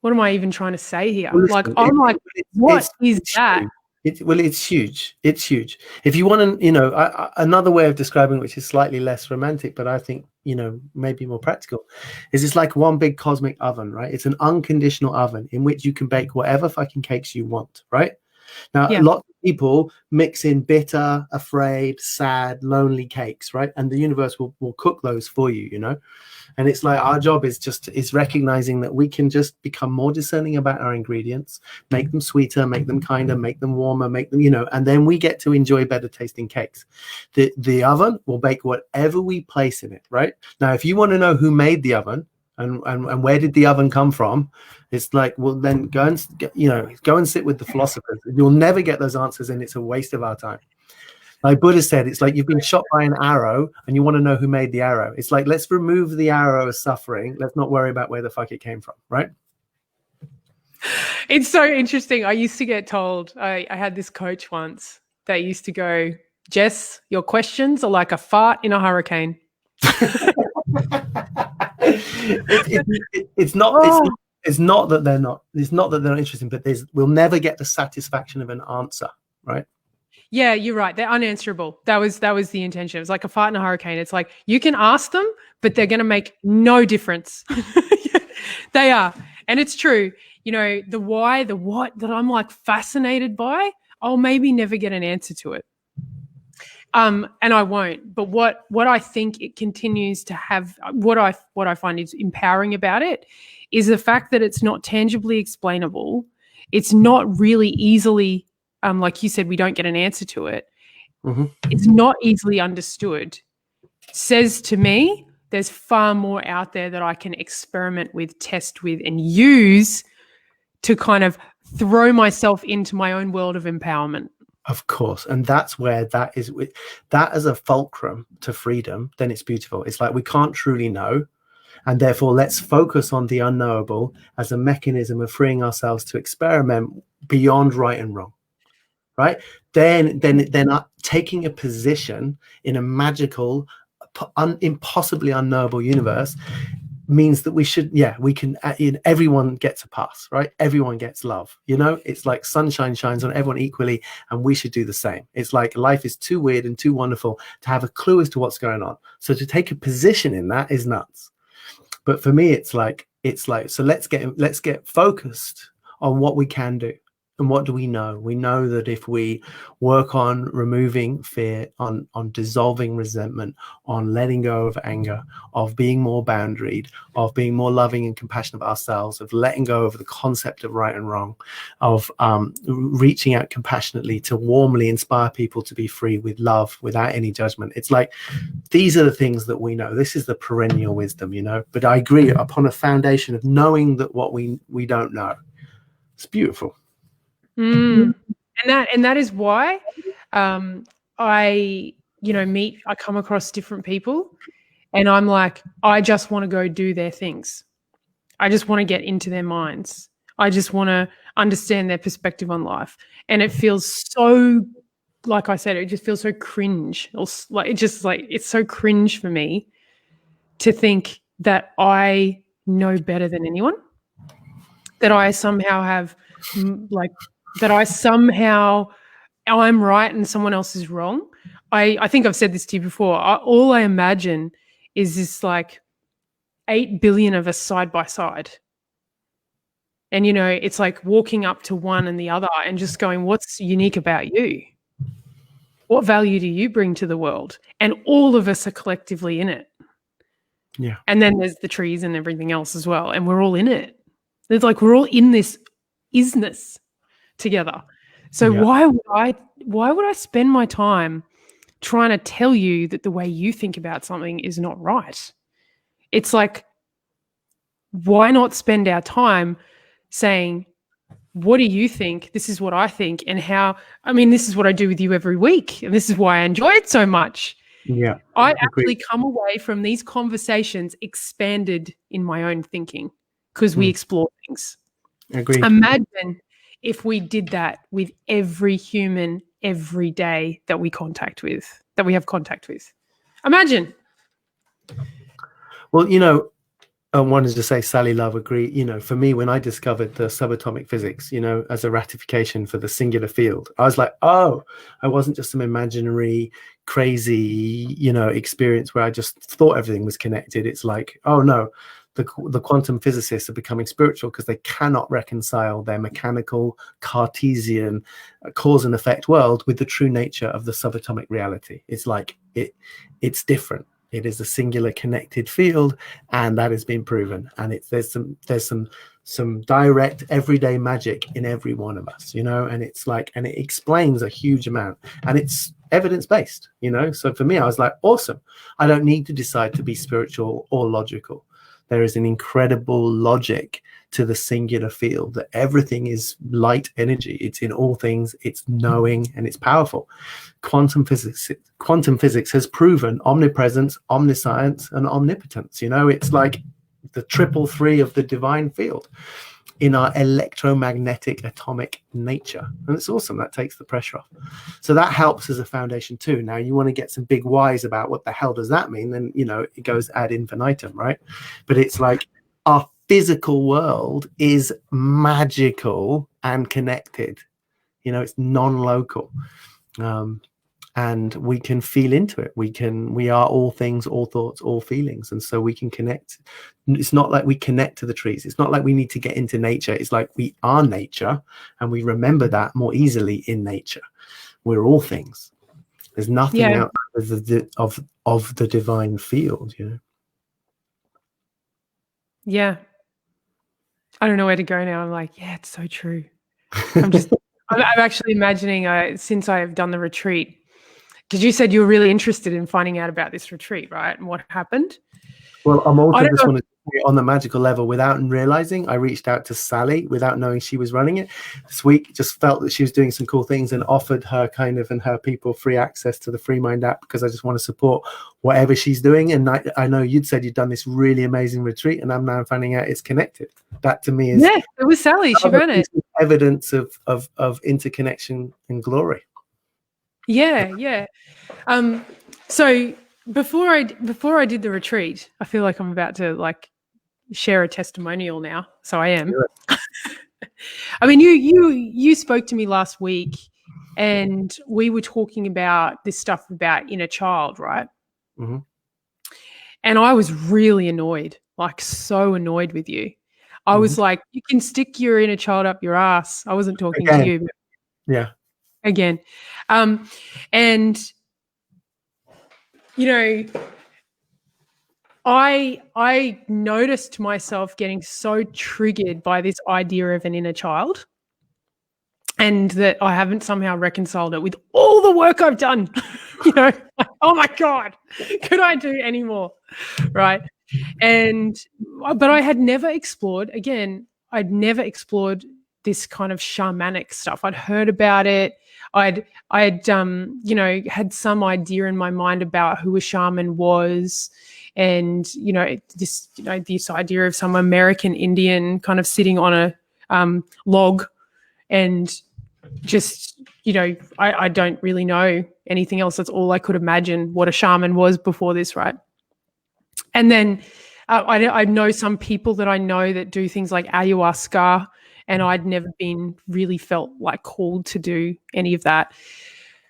What am I even trying to say here? Well, like, I'm like, what is that? It's huge. It's huge. If you want to, you know, another way of describing, which is slightly less romantic, but I think, you know, maybe more practical, is it's like one big cosmic oven, right? It's an unconditional oven in which you can bake whatever fucking cakes you want, right? Now, lots of people mix in bitter, afraid, sad, lonely cakes, right? And the universe will cook those for you, you know? And it's like, our job is recognizing that we can just become more discerning about our ingredients, make them sweeter, make them kinder, make them warmer, make them, you know, and then we get to enjoy better tasting cakes. The oven will bake whatever we place in it, right? Now, if you want to know who made the oven and where did the oven come from, it's like, well, then go and sit with the philosophers. You'll never get those answers, and it's a waste of our time. Like Buddha said, it's like you've been shot by an arrow and you want to know who made the arrow. It's like, let's remove the arrow of suffering. Let's not worry about where the fuck it came from, right? It's so interesting. I used to get told, I had this coach once that used to go, Jess, your questions are like a fart in a hurricane. It's not that they're not interesting, but we'll never get the satisfaction of an answer, right? Yeah, you're right. They're unanswerable. That was the intention. It was like a fart in a hurricane. It's like, you can ask them, but they're going to make no difference. They are. And it's true, you know, the why, the what that I'm like fascinated by, I'll maybe never get an answer to it. And I won't. But what I think it continues to have, what I find is empowering about it is the fact that it's not tangibly explainable. It's not really easily, like you said, we don't get an answer to it. Mm-hmm. It's not easily understood. Says to me, there's far more out there that I can experiment with, test with, and use to kind of throw myself into my own world of empowerment. Of course. And that's where that is, that as a fulcrum to freedom, then it's beautiful. It's like we can't truly know. And therefore, let's focus on the unknowable as a mechanism of freeing ourselves to experiment beyond right and wrong. Right? Then taking a position in a magical, impossibly unknowable universe means that we can, everyone gets a pass, right? Everyone gets love, you know? It's like sunshine shines on everyone equally, and we should do the same. It's like life is too weird and too wonderful to have a clue as to what's going on. So to take a position in that is nuts. But for me, it's like, so let's get focused on what we can do. And what do we know? We know that if we work on removing fear, on dissolving resentment, on letting go of anger, of being more boundaried, of being more loving and compassionate of ourselves, of letting go of the concept of right and wrong, of reaching out compassionately to warmly inspire people to be free with love, without any judgment. It's like, these are the things that we know. This is the perennial wisdom, you know. But I agree, upon a foundation of knowing that what we don't know. It's beautiful. And that is why I come across different people and I'm like, I just want to go do their things. I just want to get into their minds. I just want to understand their perspective on life. And it feels so, like I said, it just feels so cringe. It's so cringe for me to think that I know better than anyone, that I somehow have I'm right and someone else is wrong. I think I've said this to you before. All I imagine is this like 8 billion of us side by side. And, you know, it's like walking up to one and the other and just going, what's unique about you? What value do you bring to the world? And all of us are collectively in it. Yeah. And then there's the trees and everything else as well. And we're all in it. It's like we're all in this isness together. So why would I spend my time trying to tell you that the way you think about something is not right? It's like, why not spend our time saying, what do you think? This is what I think. And this is what I do with you every week. And this is why I enjoy it so much. Yeah. I actually come away from these conversations expanded in my own thinking because we explore things. Agreed. Imagine if we did that with every human every day that we have contact with. Imagine. Well, you know, I wanted to say Sally Love agreed. You know, for me, when I discovered the subatomic physics, you know, as a ratification for the singular field, I was like, oh, I wasn't just some imaginary, crazy, you know, experience where I just thought everything was connected. It's like, oh no, the quantum physicists are becoming spiritual because they cannot reconcile their mechanical Cartesian cause and effect world with the true nature of the subatomic reality. It's like it's different. It is a singular connected field, and that has been proven. And there's some direct everyday magic in every one of us, you know. And it's like, and it explains a huge amount, and it's evidence-based, you know. So for me, I was like, awesome. I don't need to decide to be spiritual or logical. There is an incredible logic to the singular field, that everything is light energy. It's in all things, it's knowing, and it's powerful. Quantum physics has proven omnipresence, omniscience, and omnipotence. You know, it's like the triple three of the divine field in our electromagnetic atomic nature. And it's awesome. That takes the pressure off. So that helps as a foundation too. Now you want to get some big whys about what the hell does that mean? Then, you know, it goes ad infinitum, right? But it's like our physical world is magical and connected. You know, it's non-local. and we can feel into it. We are all things, all thoughts, all feelings, and so we can connect. It's not like we connect to the trees. It's not like we need to get into nature. It's like we are nature, and we remember that more easily in nature. We're all things. There's nothing out of the divine field, you know. Yeah. I don't know where to go now. I'm like, yeah, it's so true. I'm actually imagining since I have done the retreat, because you said you were really interested in finding out about this retreat, right? And what happened? Well, I'm also just want to say, on the magical level, without realizing, I reached out to Sally without knowing she was running it this week. Just felt that she was doing some cool things and offered her and her people free access to the Free Mind app, because I just want to support whatever she's doing. And I know you'd said you'd done this really amazing retreat, and I'm now finding out it's connected. That to me is it was Sally. She ran it. Evidence of interconnection and glory. Yeah. So before I did the retreat, I feel like I'm about to like share a testimonial now. So I am. I mean, you spoke to me last week, and we were talking about this stuff about inner child, right? Mm-hmm. And I was really annoyed, like so annoyed with you. I was like, you can stick your inner child up your ass. I wasn't talking to you. But again. And, you know, I noticed myself getting so triggered by this idea of an inner child, and that I haven't somehow reconciled it with all the work I've done. You know, like, oh my God, could I do any more? Right. But I had never explored, I'd never explored this kind of shamanic stuff. I'd heard about it. I'd you know, had some idea in my mind about who a shaman was, and, you know, this idea of some American Indian kind of sitting on a log, and just, you know, I don't really know anything else. That's all I could imagine what a shaman was before this, right? And then I know some people that I know that do things like ayahuasca, and I'd never really felt like called to do any of that.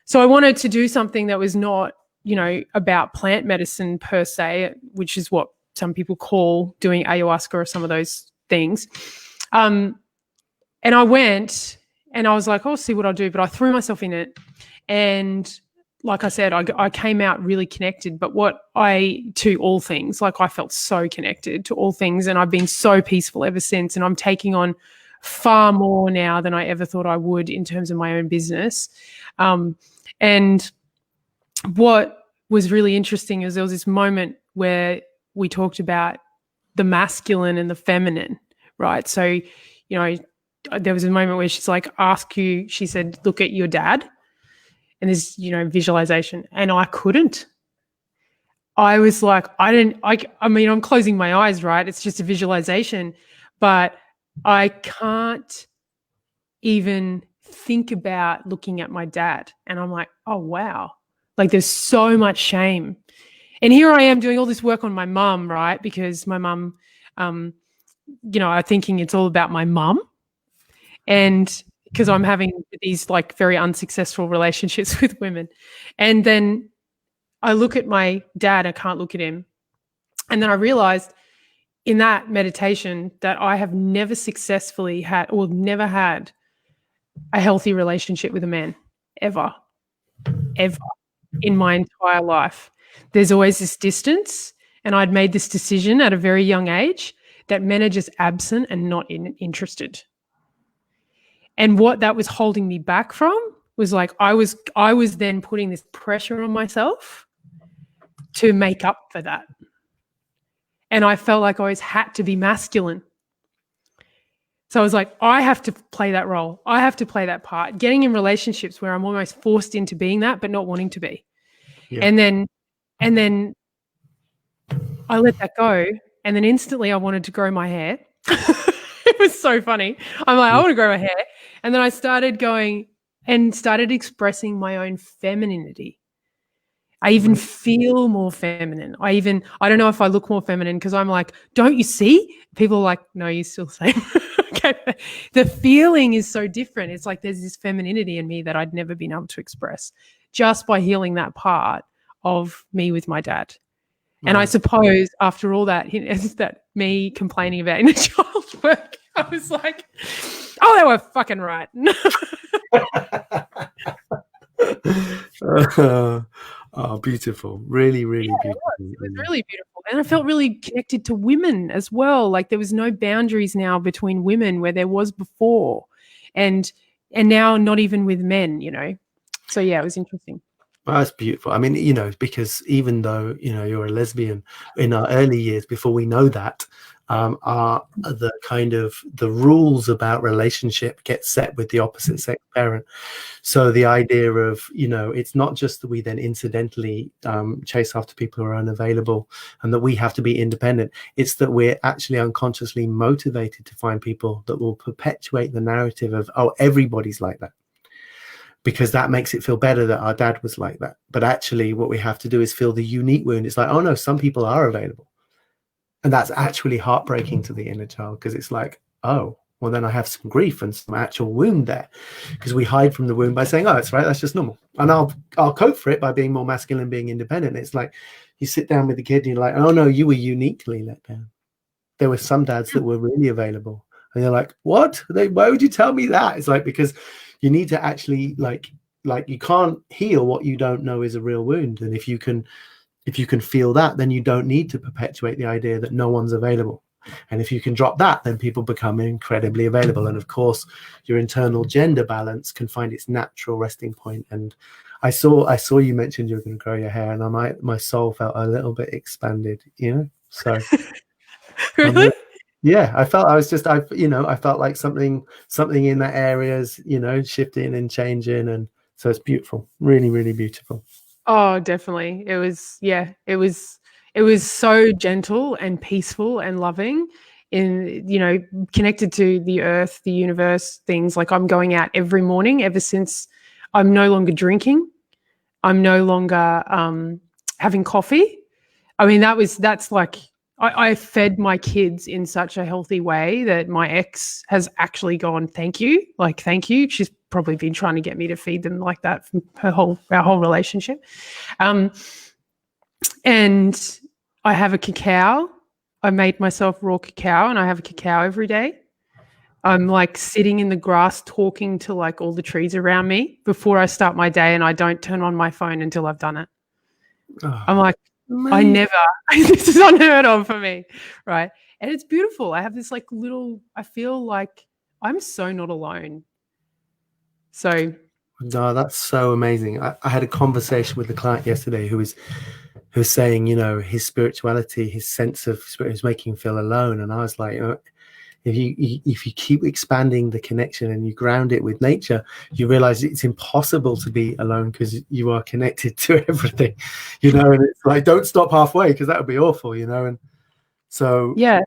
So I wanted to do something that was not, you know, about plant medicine per se, which is what some people call doing ayahuasca or some of those things. And I went and I was like, I'll see what I'll do. But I threw myself in it. And like I said, I came out really connected, but to all things, like I felt so connected to all things, and I've been so peaceful ever since. And I'm taking on far more now than I ever thought I would in terms of my own business. And what was really interesting is there was this moment where we talked about the masculine and the feminine, right? So, you know, there was a moment where she's like, she said, look at your dad. And there's, you know, visualization. And I couldn't. I was like, I mean, I'm closing my eyes, right? It's just a visualization, but I can't even think about looking at my dad. And I'm like, oh, wow. Like there's so much shame. And here I am doing all this work on my mum, right? Because my mum, you know, I'm thinking it's all about my mum. And because I'm having these like very unsuccessful relationships with women. And then I look at my dad, I can't look at him. And then I realized in that meditation that I have never successfully had or never had a healthy relationship with a man, ever in my entire life. There's always this distance, and I'd made this decision at a very young age that men are just absent and not interested. And what that was holding me back from was like I was then putting this pressure on myself to make up for that. And I felt like I always had to be masculine. So I was like, I have to play that role. I have to play that part. Getting in relationships where I'm almost forced into being that, but not wanting to be. Yeah. And then I let that go. And then instantly I wanted to grow my hair. It was so funny. I'm like, I want to grow my hair. And then I started going and started expressing my own femininity. I even feel more feminine. I don't know if I look more feminine because I'm like, don't you see? People are like, no, you're still the same. Okay. The feeling is so different. It's like there's this femininity in me that I'd never been able to express just by healing that part of me with my dad. And I suppose after all that, that me complaining about inner child work, I was like, oh, they were fucking right. Oh, beautiful. Really, really beautiful. It was really beautiful. And I felt really connected to women as well. Like there was no boundaries now between women where there was before. And now not even with men, you know. So, yeah, it was interesting. Well, that's beautiful. I mean, you know, because even though, you know, you're a lesbian, in our early years, before we know that, are the kind of the rules about relationship get set with the opposite sex parent. So the idea of, you know, it's not just that we then incidentally chase after people who are unavailable and that we have to be independent. It's that we're actually unconsciously motivated to find people that will perpetuate the narrative of, oh, everybody's like that, because that makes it feel better that our dad was like that. But actually what we have to do is feel the unique wound. It's like, oh no, some people are available. And that's actually heartbreaking to the inner child, because it's like, oh, well, then I have some grief and some actual wound there, because we hide from the wound by saying, oh, it's right, that's just normal. And I'll cope for it by being more masculine, being independent. It's like you sit down with the kid and you're like, oh no, you were uniquely let down. There were some dads that were really available. And you're like, what? Why would you tell me that? It's like, because you need to actually like you can't heal what you don't know is a real wound. And if you can feel that, then you don't need to perpetuate the idea that no one's available. And if you can drop that, then people become incredibly available. And of course, your internal gender balance can find its natural resting point. And I saw you mentioned you were going to grow your hair, and my soul felt a little bit expanded, you know. So Really? yeah, I felt like something in that area is, you know, shifting and changing, and so it's beautiful, really, really beautiful. Oh, definitely. It was so gentle and peaceful and loving, in, you know, connected to the earth, the universe, things. Like I'm going out every morning ever since. I'm no longer drinking. I'm no longer having coffee. I mean, that's like, I fed my kids in such a healthy way that my ex has actually gone, thank you. Like, thank you. She's probably been trying to get me to feed them like that from our whole relationship. And I have a cacao. I made myself raw cacao, and I have a cacao every day. I'm like sitting in the grass talking to like all the trees around me before I start my day, and I don't turn on my phone until I've done it. Oh, I'm like, I never, this is unheard of for me, right? And it's beautiful. I have this like I feel like I'm so not alone. So. No, that's so amazing. I had a conversation with a client yesterday who was saying, you know, his spirituality, his sense of spirit is making him feel alone. And I was like, if you keep expanding the connection and you ground it with nature, you realize it's impossible to be alone because you are connected to everything, you know. And it's like, don't stop halfway, because that would be awful, you know. And so, yeah.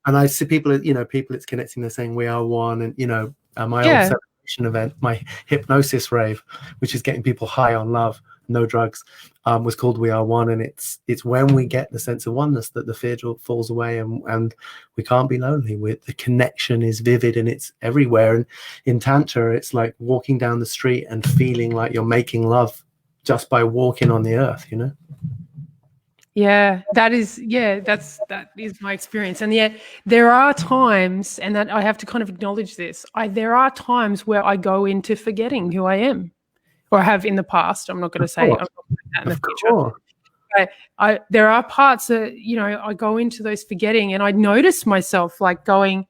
And I see people it's connecting, they're saying we are one. And, you know, my old celebration event, my hypnosis rave, which is getting people high on love, no drugs, was called We Are One. And it's when we get the sense of oneness that the fear falls away, and we can't be lonely. The connection is vivid and it's everywhere. And in Tantra, it's like walking down the street and feeling like you're making love just by walking on the earth, you know? Yeah, that is my experience. And yet there are times, and that I have to kind of acknowledge this, there are times where I go into forgetting who I am, or have in the past. I'm not going to say I'm not doing that in the future. But there are parts that, you know, I go into those forgetting, and I notice myself like going,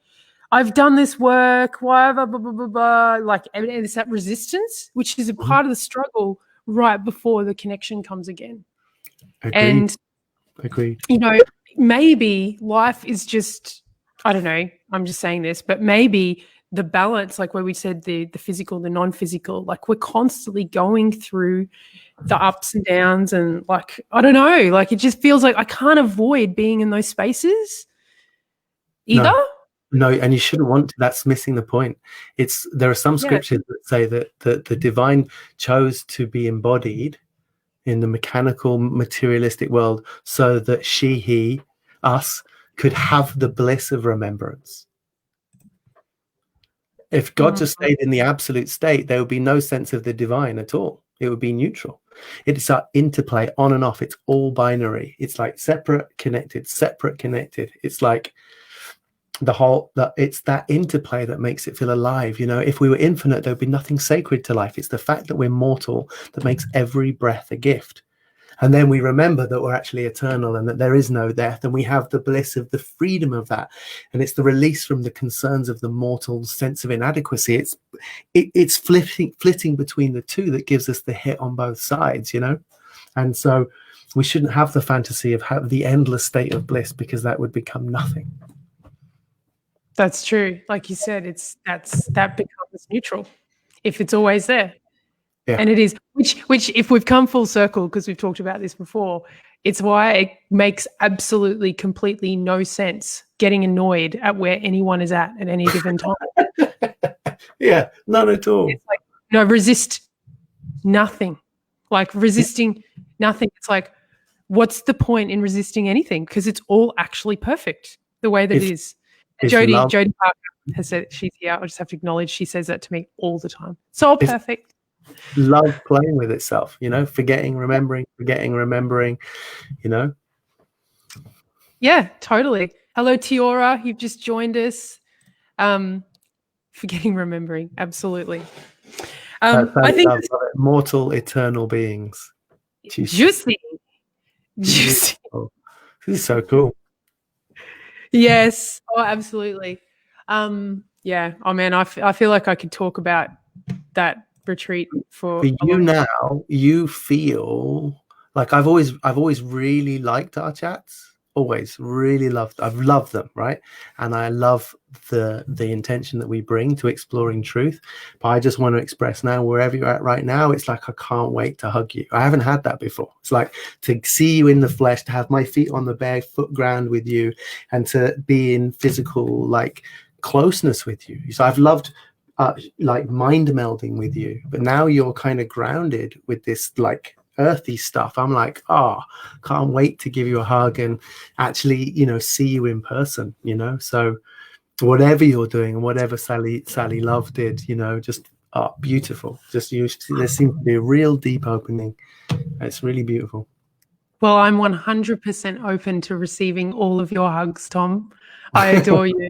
I've done this work, why, blah, blah, blah, blah, blah. Like, and it's that resistance, which is a part of the struggle right before the connection comes again. Agreed. You know, maybe life is just, I don't know, I'm just saying this, but maybe the balance, like where we said the physical, the non-physical, like we're constantly going through the ups and downs, and like, I don't know, like it just feels like I can't avoid being in those spaces either. No, and you shouldn't want to. That's missing the point. There are some scriptures that say that the divine chose to be embodied in the mechanical, materialistic world so that he, us, could have the bliss of remembrance. If God just stayed in the absolute state, there would be no sense of the divine at all. It would be neutral. It's our interplay on and off. It's all binary. It's like separate, connected, separate, connected. It's like it's that interplay that makes it feel alive. You know, if we were infinite, there'd be nothing sacred to life. It's the fact that we're mortal that makes every breath a gift. And then we remember that we're actually eternal and that there is no death, and we have the bliss of the freedom of that. And it's the release from the concerns of the mortal sense of inadequacy. It's flitting between the two that gives us the hit on both sides, you know. And so we shouldn't have the fantasy of the endless state of bliss, because that would become nothing. That's true. Like you said, that becomes neutral if it's always there. Yeah. And it is, which if we've come full circle, because we've talked about this before, it's why it makes absolutely, completely no sense getting annoyed at where anyone is at any given time. Yeah, none at all. It's like, no, resist nothing. Like resisting nothing. It's like, what's the point in resisting anything? Because it's all actually perfect the way that it is. Jodie Parker has said, she's here, I'll just have to acknowledge, she says that to me all the time. It's all perfect. Love playing with itself, you know, forgetting, remembering, you know. Yeah, totally. Hello, Tiora, you've just joined us. Forgetting, remembering, absolutely. I think mortal, eternal beings. Juicy. This is so cool. Yes. Oh, absolutely. Yeah. Oh man, I feel like I could talk about that retreat for you now. You feel like I've always really liked our chats. Always really I've loved them, right? And I love the intention that we bring to exploring truth. But I just want to express now, wherever you're at right now, it's like I can't wait to hug you. I haven't had that before. It's like to see you in the flesh, to have my feet on the barefoot ground with you, and to be in physical like closeness with you. So I've loved like mind melding with you, but now you're kind of grounded with this like earthy stuff. I'm like, can't wait to give you a hug and actually, you know, see you in person, you know. So whatever you're doing and whatever Sally Love did, you know, just beautiful. Just there seems to be a real deep opening. It's really beautiful. Well, I'm 100% open to receiving all of your hugs, Tom. I adore you.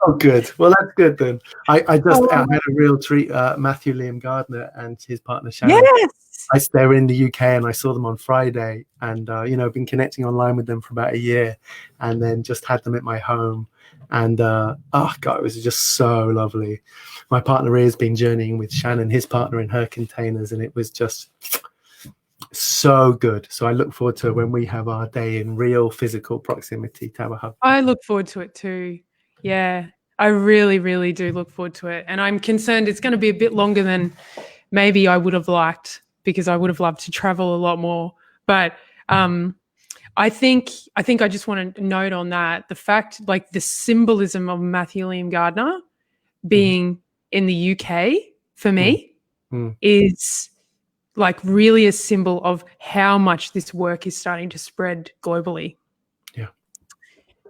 Oh, good. Well, that's good then. I had a real treat. Matthew Liam Gardner and his partner Shannon. Yes. They're in the UK, and I saw them on Friday, and you know, been connecting online with them for about a year, and then just had them at my home, and God, it was just so lovely. My partner has been journeying with Shannon, his partner, in her containers, and it was just so good. So I look forward to when we have our day in real physical proximity to have a hug. I look forward to it too. Yeah, I really, really do look forward to it. And I'm concerned it's going to be a bit longer than maybe I would have liked, because I would have loved to travel a lot more. But I think I just want to note on that the fact, like the symbolism of Matthew Liam Gardner being in the UK for me is like really a symbol of how much this work is starting to spread globally. Yeah.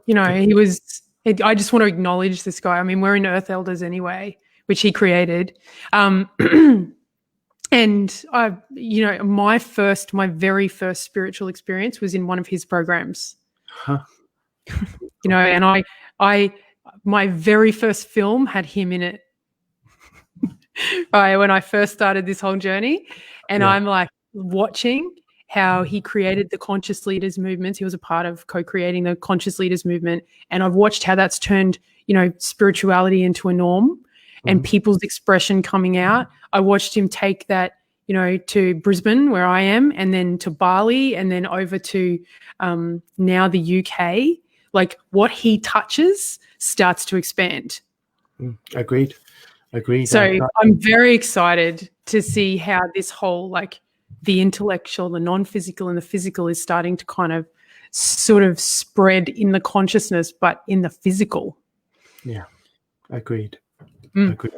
You know, I just want to acknowledge this guy. I mean, we're in Earth Elders anyway, which he created. And you know, my very first spiritual experience was in one of his programs. You know, and my very first film had him in it. Right, when I first started this whole journey, and I'm like watching how he created the conscious leaders movements. He was a part of co-creating the conscious leaders movement. And I've watched how that's turned, you know, spirituality into a norm and people's expression coming out. I watched him take that, you know, to Brisbane, where I am, and then to Bali, and then over to now the UK. Like what he touches starts to expand. Agreed. So I'm very excited to see how this whole, like, the intellectual, the non-physical and the physical is starting to kind of sort of spread in the consciousness, but in the physical. Yeah, agreed. Agreed.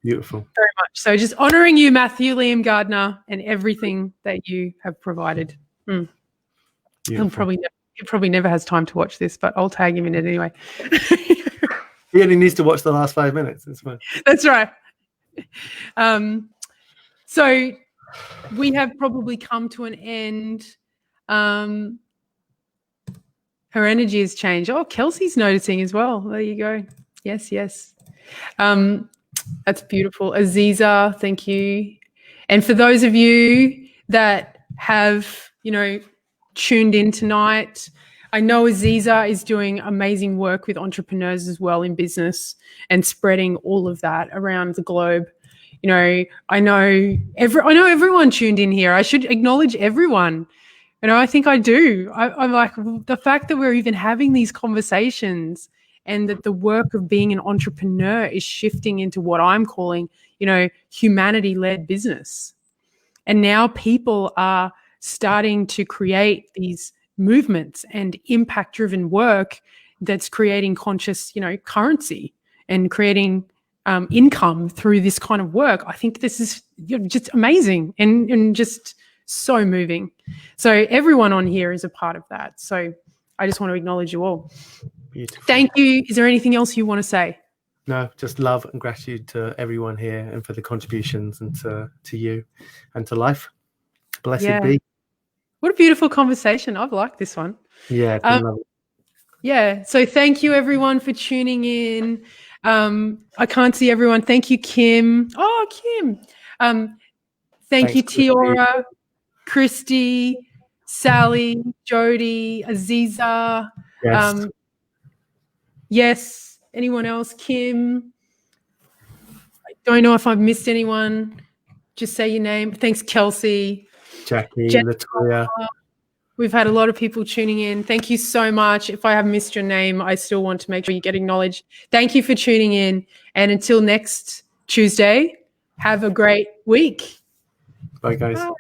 Beautiful. Very much. So just honouring you, Matthew Liam Gardner, and everything that you have provided. He probably never has time to watch this, but I'll tag him in it anyway. He only needs to watch the last 5 minutes. It's fine. That's right. So we have probably come to an end. Her energy has changed. Oh, Kelsey's noticing as well. There you go. Yes, yes. That's beautiful. Aziza, thank you. And for those of you that have, tuned in tonight, I know Aziza is doing amazing work with entrepreneurs as well in business and spreading all of that around the globe. I know everyone tuned in here. I should acknowledge everyone. I think I do. I'm like, the fact that we're even having these conversations and that the work of being an entrepreneur is shifting into what I'm calling, humanity-led business. And now people are starting to create these movements and impact-driven work that's creating conscious, currency and creating income through this kind of work. I think this is just amazing and just so moving. So everyone on here is a part of that. So I just want to acknowledge you all. Beautiful. Thank you. Is there anything else you want to say? No, just love and gratitude to everyone here and for the contributions and to you and to life. Blessed be. What a beautiful conversation. I've liked this one. Yeah, it's been lovely. Yeah. So thank you everyone for tuning in. I can't see everyone. Thank you, Kim. Oh, Kim. Thanks you, Tiora, Christy, Sally, Jody, Aziza. Yes. Yes. Anyone else? Kim. I don't know if I've missed anyone. Just say your name. Thanks, Kelsey. Jackie, Latoya. We've had a lot of people tuning in. Thank you so much. If I have missed your name, I still want to make sure you get acknowledged. Thank you for tuning in. And until next Tuesday, have a great week. Bye, guys. Bye.